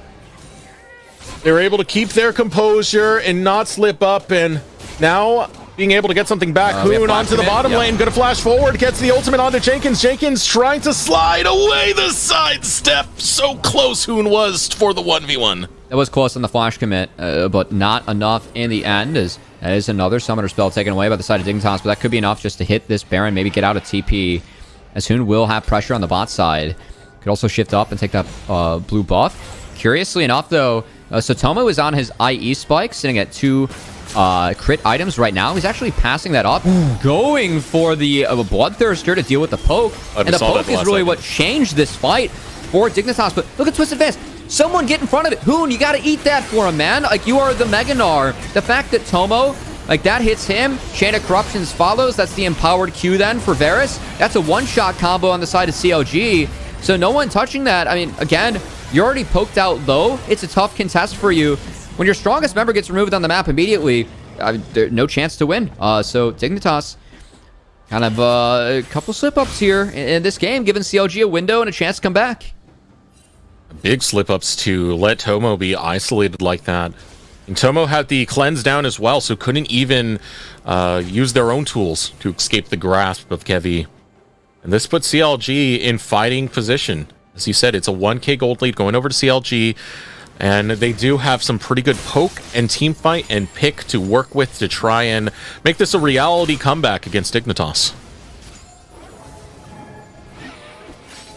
They were able to keep their composure and not slip up, and now being able to get something back. Hoon onto the bottom lane, gonna flash forward, gets the ultimate onto Jenkins. Jenkins trying to slide away the sidestep. So close Hoon was for the 1v1. That was close on the flash commit, but not enough in the end, as that is another summoner spell taken away by the side of Dignitas, but that could be enough just to hit this Baron, maybe get out of TP, as Hoon will have pressure on the bot side. Could also shift up and take that blue buff. Curiously enough, though, Sotomo is on his IE spike, sitting at 2 crit items right now. He's actually passing that up, going for the Bloodthirster to deal with the poke. And the poke is really what changed this fight for Dignitas. But look at Twisted Fist. Someone get in front of it. Hoon, you got to eat that for him, man. Like, you are the Meganar. The fact that Tomo, like, that hits him, Chain of Corruptions follows. That's the empowered Q then for Varus. That's a one-shot combo on the side of CLG. So no one touching that. I mean, again, you're already poked out low. It's a tough contest for you. When your strongest member gets removed on the map immediately, there's no chance to win. So Dignitas, kind of a couple slip-ups here in this game, giving CLG a window and a chance to come back. Big slip-ups to let Tomo be isolated like that. And Tomo had the cleanse down as well, so couldn't even use their own tools to escape the grasp of Kevi. And this puts CLG in fighting position. As you said, it's a 1K gold lead going over to CLG. And they do have some pretty good poke and team fight and pick to work with to try and make this a reality comeback against Dignitas.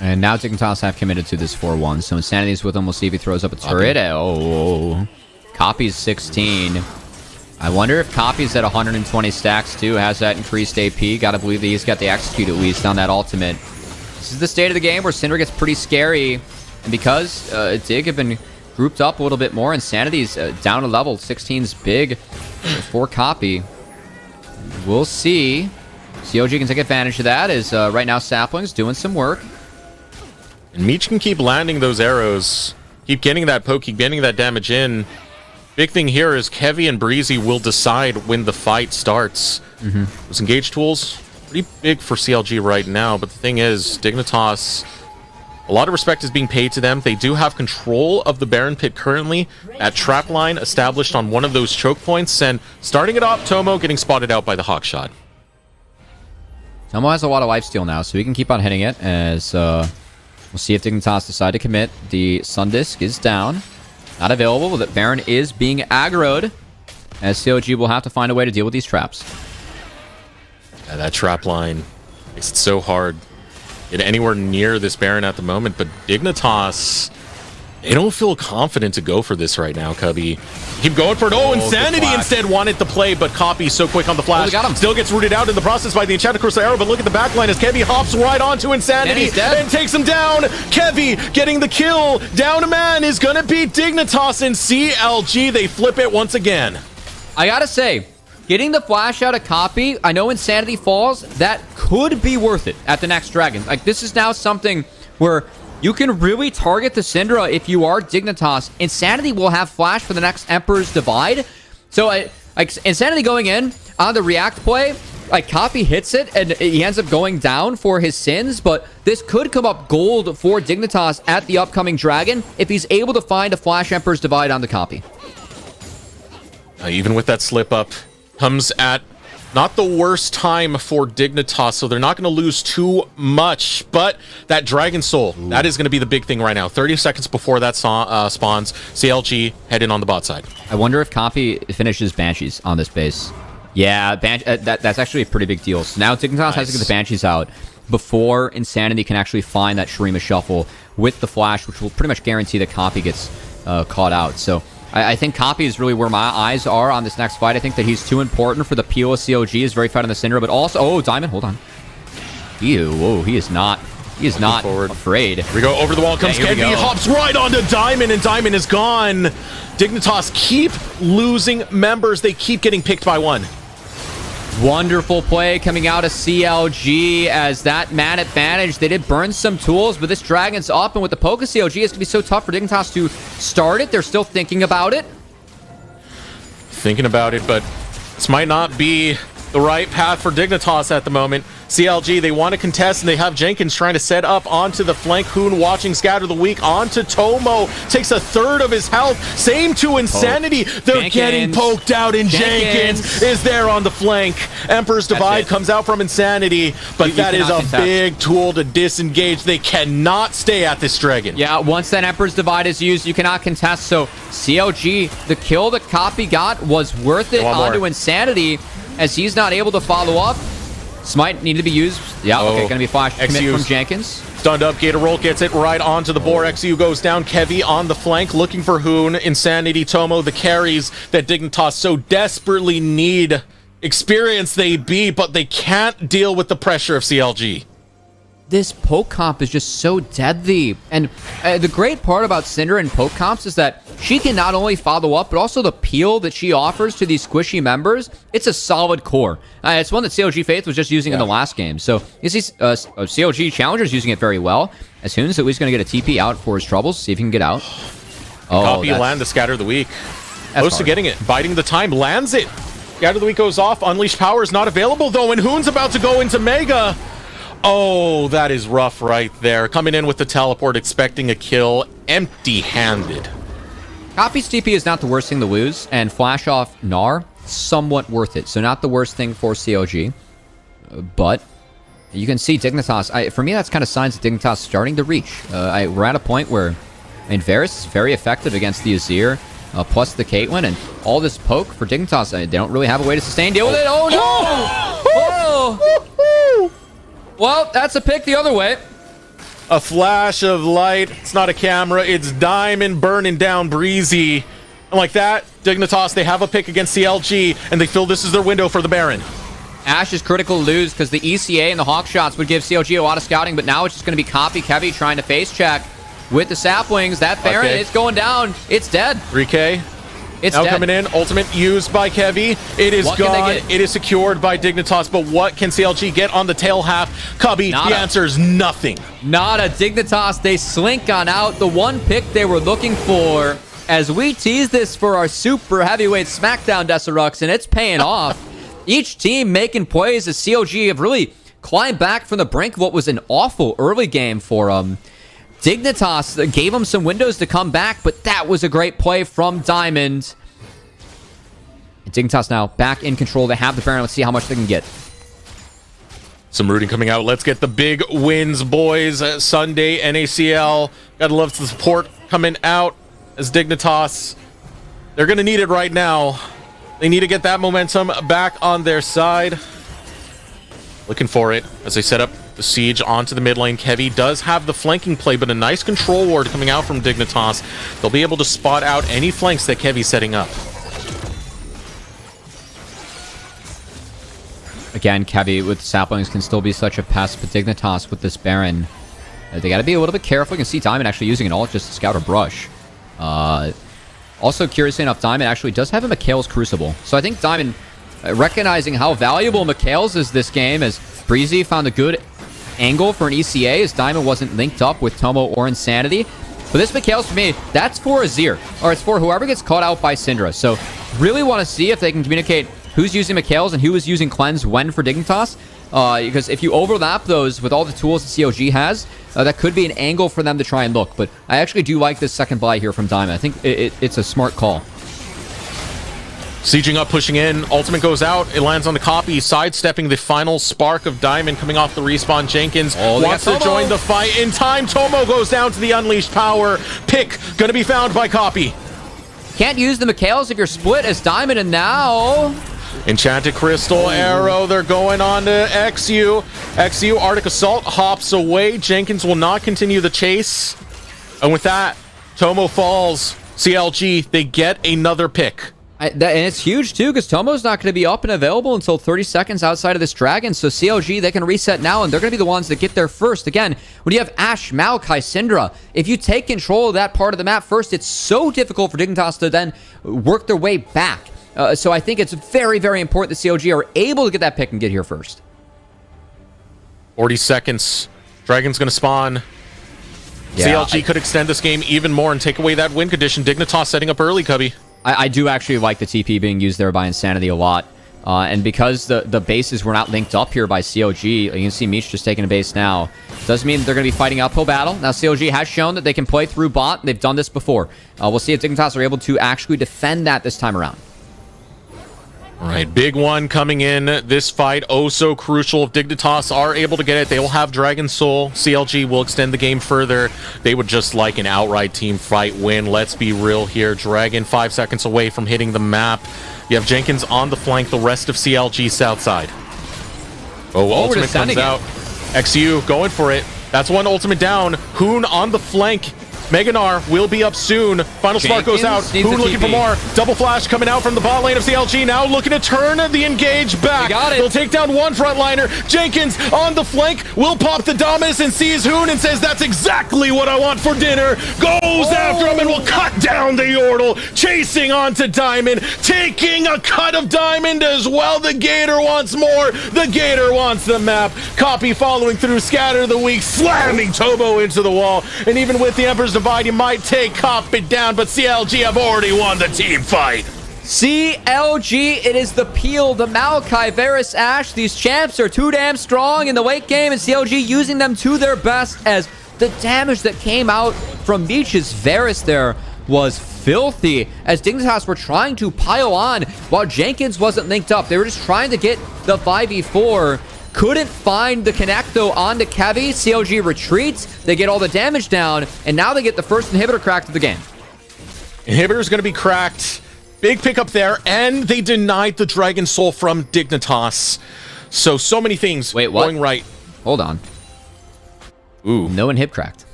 And now Dignitas have committed to this 4-1. So Insanity's with him. We'll see if he throws up a turret. Oh, Copy's 16. I wonder if Copy's at 120 stacks too. Has that increased AP. Gotta believe that he's got the execute at least on that ultimate. This is the state of the game where Syndra gets pretty scary. And because Dig have been grouped up a little bit more, Insanity's down a level. 16's big for Copy. We'll see. CLG can take advantage of that as right now Sapling's doing some work. And Meech can keep landing those arrows. Keep getting that poke, keep getting that damage in. Big thing here is Kevi and Breezy will decide when the fight starts. Those engage tools, pretty big for CLG right now, but the thing is, Dignitas, a lot of respect is being paid to them. They do have control of the Baron Pit currently at trap line established on one of those choke points, and starting it off, Tomo getting spotted out by the Hawk Shot. Tomo has a lot of lifesteal now, so he can keep on hitting it as we'll see if Dignitas decide to commit. The Sun Disc is down. Not available, but Baron is being aggroed, as CLG will have to find a way to deal with these traps. Yeah, that trap line makes it so hard to get anywhere near this Baron at the moment, but Dignitas, they don't feel confident to go for this right now, Cubby. Keep going for it. Oh, Insanity instead wanted the play, but Copy so quick on the flash. Got him. Still gets rooted out in the process by the Enchanted Crystal Arrow, but look at the backline as Kevi hops right onto Insanity and takes him down. Kevi getting the kill. Down a man is going to beat Dignitas and CLG. They flip it once again. I gotta say, getting the flash out of Copy, I know Insanity falls, that could be worth it at the next Dragon. Like, this is now something where you can really target the Syndra if you are Dignitas. Insanity will have flash for the next Emperor's Divide. So, like, Insanity going in on the react play, like, Copy hits it, and he ends up going down for his sins, but this could come up gold for Dignitas at the upcoming Dragon if he's able to find a Flash Emperor's Divide on the Copy. Even with that slip up, comes at not the worst time for Dignitas, so they're not going to lose too much, but that Dragon Soul, that is going to be the big thing right now. 30 seconds before that spawns, CLG heading on the bot side. I wonder if Copy finishes Banshees on this base. Yeah, that's actually a pretty big deal. So now Dignitas has to get the Banshees out before Insanity can actually find that Shurima Shuffle with the Flash, which will pretty much guarantee that Copy gets caught out. So I think Copy is really where my eyes are on this next fight. I think that he's too important for the peel of CLG. Is very fight on the Syndra, but also... Oh, Diamond, hold on. Ew, whoa, he is not afraid. Here we go, over the wall comes Kevy, hops right onto Diamond, and Diamond is gone. Dignitas keep losing members. They keep getting picked by one. Wonderful play coming out of CLG as that man advantage. They did burn some tools, but this Dragon's up, and with the poke of CLG, it's going to be so tough for Dignitas to start it. They're still thinking about it. Thinking about it, but this might not be the right path for Dignitas at the moment. CLG, they want to contest, and they have Jenkins trying to set up onto the flank. Hoon watching Scatter the Weak onto Tomo. Takes a third of his health. Same to Insanity. They're getting poked out, and Jenkins is there on the flank. Emperor's Divide comes out from Insanity, but that is a big tool to disengage. They cannot stay at this Dragon. Yeah, once that Emperor's Divide is used, you cannot contest. So CLG, the kill that Copy got was worth it onto Insanity, as he's not able to follow up. Smite needed to be used. Yeah, okay, gonna be a flash commit from Jenkins. Stunned up, Gator Roll gets it right onto the board. XU goes down, Kevy on the flank, looking for Hoon, Insanity, Tomo, the carries that Dignitas so desperately need. Experience they be, but they can't deal with the pressure of CLG. This poke comp is just so deadly. And the great part about Syndra and poke comps is that she can not only follow up, but also the peel that she offers to these squishy members. It's a solid core. It's one that CLG Faith was just using in the last game. So you see CLG Challengers using it very well. As soon as he's going to get a TP out for his troubles, see if he can get out. Copy land the Scatter the Weak. Close to getting it. Biding the time. Lands it. Scatter the Weak goes off. Unleashed Power is not available, though. And Hoon's about to go into Mega. Oh, that is rough right there. Coming in with the teleport, expecting a kill, empty-handed. Copy's TP is not the worst thing to lose, and flash off Gnar, somewhat worth it. So not the worst thing for CLG, but you can see Dignitas. For me, that's kind of signs that Dignitas starting to reach. We're at a point where, I mean, Varus is very effective against the Azir, plus the Caitlyn, and all this poke for Dignitas. They don't really have a way to sustain. Deal with it. Oh, no! Oh! Well, that's a pick the other way. A flash of light. It's not a camera. It's Diamond burning down Breezy. And like that, Dignitas, they have a pick against CLG, and they feel this is their window for the Baron. Ashe is critical to lose because the ECA and the Hawk shots would give CLG a lot of scouting, but now it's just going to be Copy Kevy trying to face check with the saplings. That Baron, it's going down. It's dead. 3K. It's now dead. Coming in, ultimate used by Kevy. It is gone. It is secured by Dignitas, but what can CLG get on the tail half? Cubby, the answer is nothing. Nada. Dignitas, they slink on out. The one pick they were looking for, as we tease this for our super heavyweight SmackDown Deserux, and it's paying off. Each team making plays as CLG have really climbed back from the brink of what was an awful early game for them. Dignitas gave them some windows to come back, but that was a great play from Diamond. Dignitas now back in control. They have the Baron. Let's see how much they can get. Some rooting coming out. Let's get the big wins, boys. Sunday, NACL. Gotta love the support coming out as Dignitas. They're gonna need it right now. They need to get that momentum back on their side. Looking for it as they set up the siege onto the mid lane. Kevy does have the flanking play, but a nice control ward coming out from Dignitas. They'll be able to spot out any flanks that Kevy's setting up. Again, Kevy with saplings can still be such a pest, but Dignitas with this Baron, they got to be a little bit careful. You can see Diamond actually using an ult just to scout a brush. Also, curiously enough, Diamond actually does have a Mikhail's Crucible. So I think Diamond recognizing how valuable Mikhail's is this game, as Breezy found a good angle for an ECA, as Diamond wasn't linked up with Tomo or Insanity. But this Mikhail's, for me, that's for Azir, or it's for whoever gets caught out by Syndra. So really want to see if they can communicate who's using Mikhail's and who is using Cleanse when for Dignitas. Because if you overlap those with all the tools that CLG has, that could be an angle for them to try and look. But I actually do like this second buy here from Diamond. I think it's a smart call. Sieging up, pushing in. Ultimate goes out. It lands on the copy, sidestepping the final spark of Diamond coming off the respawn. Jenkins wants to join the fight in time. Tomo goes down to the unleashed power. Pick going to be found by copy. Can't use the Mikhail's if you're split as Diamond, and now... Enchanted Crystal Arrow. They're going on to XU. XU, Arctic Assault hops away. Jenkins will not continue the chase. And with that, Tomo falls. CLG, they get another pick. And it's huge, too, because Tomo's not going to be up and available until 30 seconds outside of this Dragon. So CLG, they can reset now, and they're going to be the ones that get there first. Again, when you have Ashe, Maokai, Syndra, if you take control of that part of the map first, it's so difficult for Dignitas to then work their way back. So I think it's very, very important that CLG are able to get that pick and get here first. 40 seconds. Dragon's going to spawn. Yeah, CLG could extend this game even more and take away that win condition. Dignitas setting up early, Cubby. I do actually like the TP being used there by Insanity a lot. And because the bases were not linked up here by CLG, you can see Meech just taking a base now. Doesn't mean they're going to be fighting uphill battle. Now, CLG has shown that they can play through bot. They've done this before. We'll see if Dignitas are able to actually defend that this time around. All right, big one coming in this fight. Oh, so crucial. If Dignitas are able to get it, they will have Dragon Soul. CLG will extend the game further. They would just like an outright team fight win. Let's be real here. Dragon 5 seconds away from hitting the map. You have Jenkins on the flank, the rest of CLG south side. Oh, ultimate comes out. XU going for it. That's one ultimate down. Hoon on the flank. Meganar will be up soon. Final spark goes out. Hoon looking for more. Double flash coming out from the bot lane of CLG. Now looking to turn the engage back. They'll take down one frontliner. Jenkins on the flank will pop the Dominus and sees Hoon and says, that's exactly what I want for dinner. Goes after him and will cut down the Yordle. Chasing onto Diamond. Taking a cut of Diamond as well. The Gator wants more. The Gator wants the map. Copy following through. Scatter the weak. Slamming Tobo into the wall. And even with the Emperor's Divide, you might take Copy down, but CLG have already won the team fight. CLG, it is the Peel, the Maokai, Varus, Ashe. These champs are too damn strong in the late game, and CLG using them to their best, as the damage that came out from Meech's Varus there was filthy, as Dignitas were trying to pile on while Jenkins wasn't linked up. They were just trying to get the 5v4. Couldn't find the connect, though, onto Kevi. CLG retreats. They get all the damage down, and now they get the first inhibitor cracked of the game. Inhibitor's going to be cracked. Big pickup there, and they denied the Dragon Soul from Dignitas. So many things going right. Hold on. Ooh. No inhib cracked.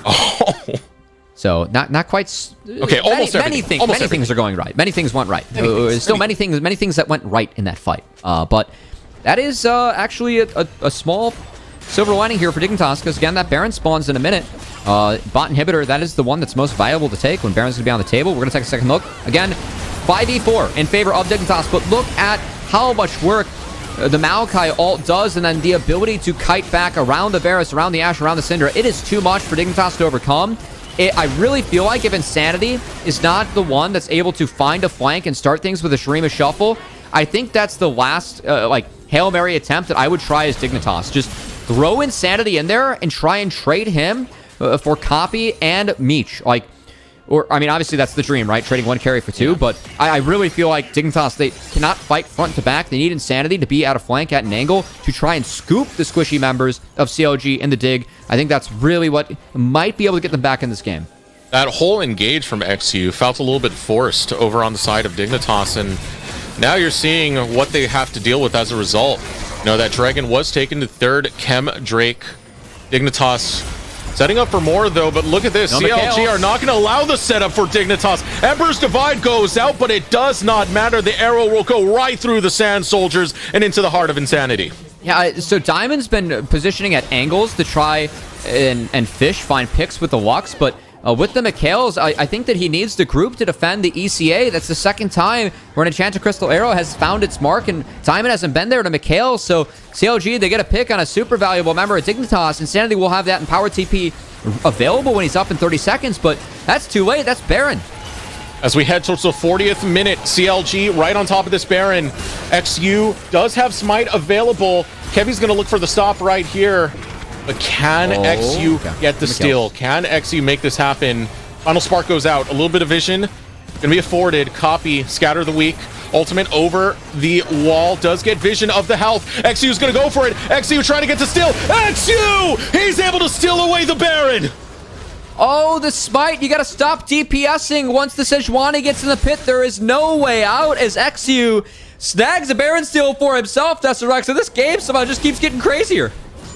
Oh. So, not quite... Okay, almost everything. Many things are going right. Many things went right. Many things that went right in that fight. But... that is actually a small silver lining here for Dignitas, because again, that Baron spawns in a minute. Bot inhibitor, that is the one that's most viable to take when Baron's going to be on the table. We're going to take a second look. Again, 5v4 in favor of Dignitas, but look at how much work the Maokai ult does, and then the ability to kite back around the Varus, around the Ashe, around the Syndra. It is too much for Dignitas to overcome. I really feel like if Insanity is not the one that's able to find a flank and start things with a Shurima Shuffle, I think that's the last, Hail Mary attempt that I would try as Dignitas. Just throw Insanity in there and try and trade him for Copy and Meech. Obviously that's the dream, right? Trading one carry for two, but I really feel like Dignitas, they cannot fight front to back. They need Insanity to be at a flank at an angle to try and scoop the squishy members of CLG in the dig. I think that's really what might be able to get them back in this game. That whole engage from XU felt a little bit forced over on the side of Dignitas, and now you're seeing what they have to deal with as a result. You know, that Dragon was taken to third. Chem Drake. Dignitas setting up for more, though, but look at this. CLG are not going to allow the setup for Dignitas. Emperor's Divide goes out, but it does not matter. The arrow will go right through the Sand Soldiers and into the heart of Insanity. Yeah, so Diamond's been positioning at angles to try and fish, find picks with the Lux, but with the Mikhails, I think that he needs to group to defend the ECA. That's the second time where an Enchanted Crystal Arrow has found its mark, and Diamond hasn't been there to Mikhails. So CLG, they get a pick on a super valuable member of Dignitas. Insanity will have that Empowered TP available when he's up in 30 seconds, but that's too late. That's Baron. As we head towards the 40th minute, CLG right on top of this Baron. XU does have Smite available. Kevy's going to look for the stop right here. But can XU get the steal? Can XU make this happen? Final Spark goes out. A little bit of vision. Going to be afforded. Copy. Scatter the Weak. Ultimate over the wall. Does get vision of the health. XU's going to go for it. XU trying to get to steal. XU! He's able to steal away the Baron. Oh, the Smite. You got to stop DPSing. Once the Sejuani gets in the pit, there is no way out as XU snags a Baron steal for himself, Tesseract. So this game somehow just keeps getting crazier.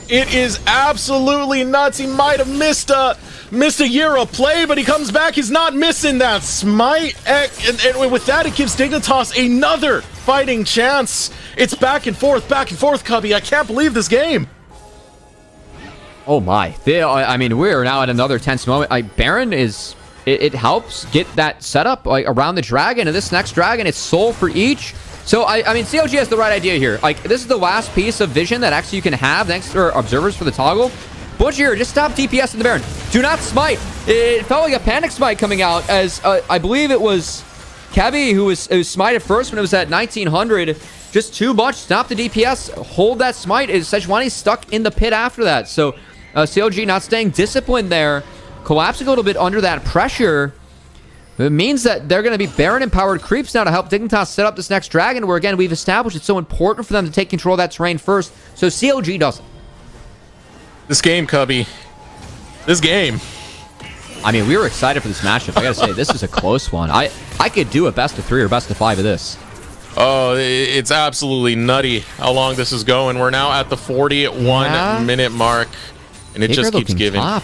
It is absolutely nuts. He might have missed a year of play, but he comes back. He's not missing that Smite. And with that, it gives Dignitas another fighting chance. It's back and forth, Cubby. I can't believe this game. Oh my. I mean, we're now at another tense moment. Baron is... It helps get that setup around the dragon, and this next dragon, it's soul for each. So, I mean, CLG has the right idea here. This is the last piece of vision that actually you can have thanks to observers for the toggle. Butcher, just stop DPS in the Baron. Do not smite. It felt like a panic smite coming out as, I believe it was Kevy who was smited first when it was at 1900. Just too much. Stop the DPS. Hold that smite. Sejuani's stuck in the pit after that. So, CLG not staying disciplined there. Collapsing a little bit under that pressure. It means that they're going to be Baron-empowered creeps now to help Dignitas set up this next dragon, where, again, we've established it's so important for them to take control of that terrain first, so CLG doesn't. This game, Cubby. This game. I mean, we were excited for this matchup. I got to say, this is a close one. I could do a best of 3 or best of 5 of this. Oh, it's absolutely nutty how long this is going. We're now at the 41-minute mark, and it just keeps giving. Top.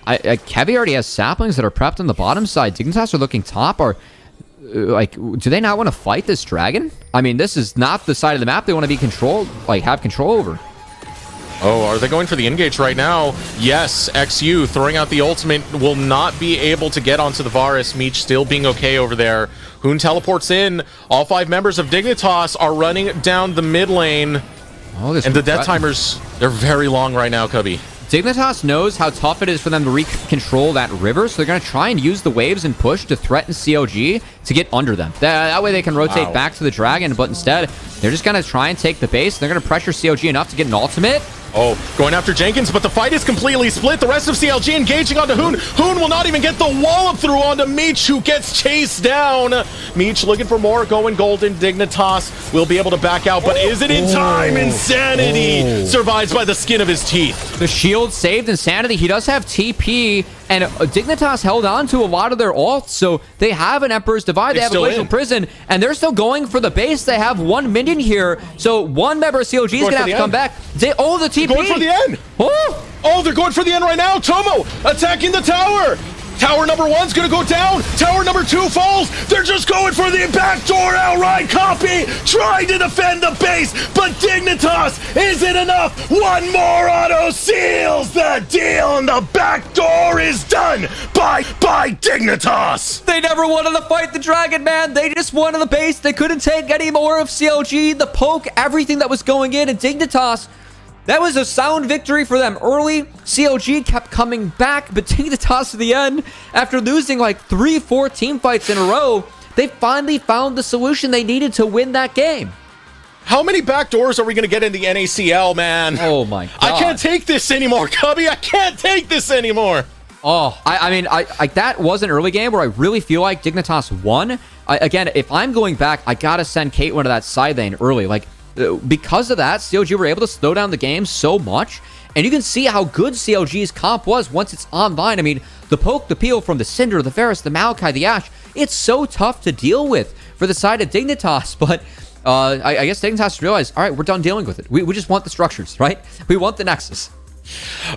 Kevy already has saplings that are prepped on the bottom side. Dignitas are looking top. Do they not want to fight this dragon? I mean, this is not the side of the map they want to be controlled, have control over. Oh, are they going for the engage right now? Yes, XU throwing out the ultimate will not be able to get onto the Varus. Meech still being okay over there. Hoon teleports in. All 5 members of Dignitas are running down the mid lane. Oh, and the death timers, they're very long right now, Cubby. Dignitas knows how tough it is for them to control that river, so they're going to try and use the waves and push to threaten CLG to get under them. That way they can rotate back to the dragon, but instead, they're just going to try and take the base. They're going to pressure CLG enough to get an ultimate. Oh, going after Jenkins, but the fight is completely split. The rest of CLG engaging onto Hoon. Hoon will not even get the wallop through onto Meech, who gets chased down. Meech looking for more, going golden. Dignitas will be able to back out, but is it in time? Insanity survives by the skin of his teeth. The shield saved Insanity. He does have TP, and Dignitas held on to a lot of their ults, so they have an Emperor's Divide, they have a Glacial Prison, and they're still going for the base. They have 1 minion here, so one member of CLG is going to have to come back. The TP! Going for the end! Oh, they're going for the end right now! Tomo attacking the tower! Tower number 1's gonna go down. Tower number 2 falls. They're just going for the backdoor outright. Copy trying to defend the base, but Dignitas isn't enough. One more auto seals the deal, and the backdoor is done by Dignitas. They never wanted to fight the dragon, man. They just wanted the base. They couldn't take any more of CLG, the poke, everything that was going in, and Dignitas. That was a sound victory for them early. CLG kept coming back, but Dignitas to the end, after losing like 3-4 team fights in a row, they finally found the solution they needed to win that game. How many backdoors are we going to get in the NACL, man? Oh my God. I can't take this anymore, Cubby. I can't take this anymore. Oh, I mean, that was an early game where I really feel like Dignitas won. Again, if I'm going back, I got to send Caitlyn to that side lane early. Because of that, CLG were able to slow down the game so much, and you can see how good CLG's comp was once it's online. I mean, the poke, the peel from the Cinder, the Varus, the Maokai, the Ashe, it's so tough to deal with for the side of Dignitas, but I guess Dignitas realized, all right, we're done dealing with it. We just want the structures, right? We want the Nexus.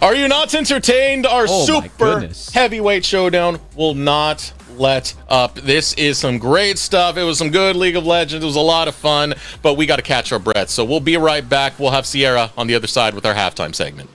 Are you not entertained? Our super heavyweight showdown will not let up. This is some great stuff. It was some good League of Legends. It was a lot of fun, but we got to catch our breath. So we'll be right back. We'll have Sierra on the other side with our halftime segment.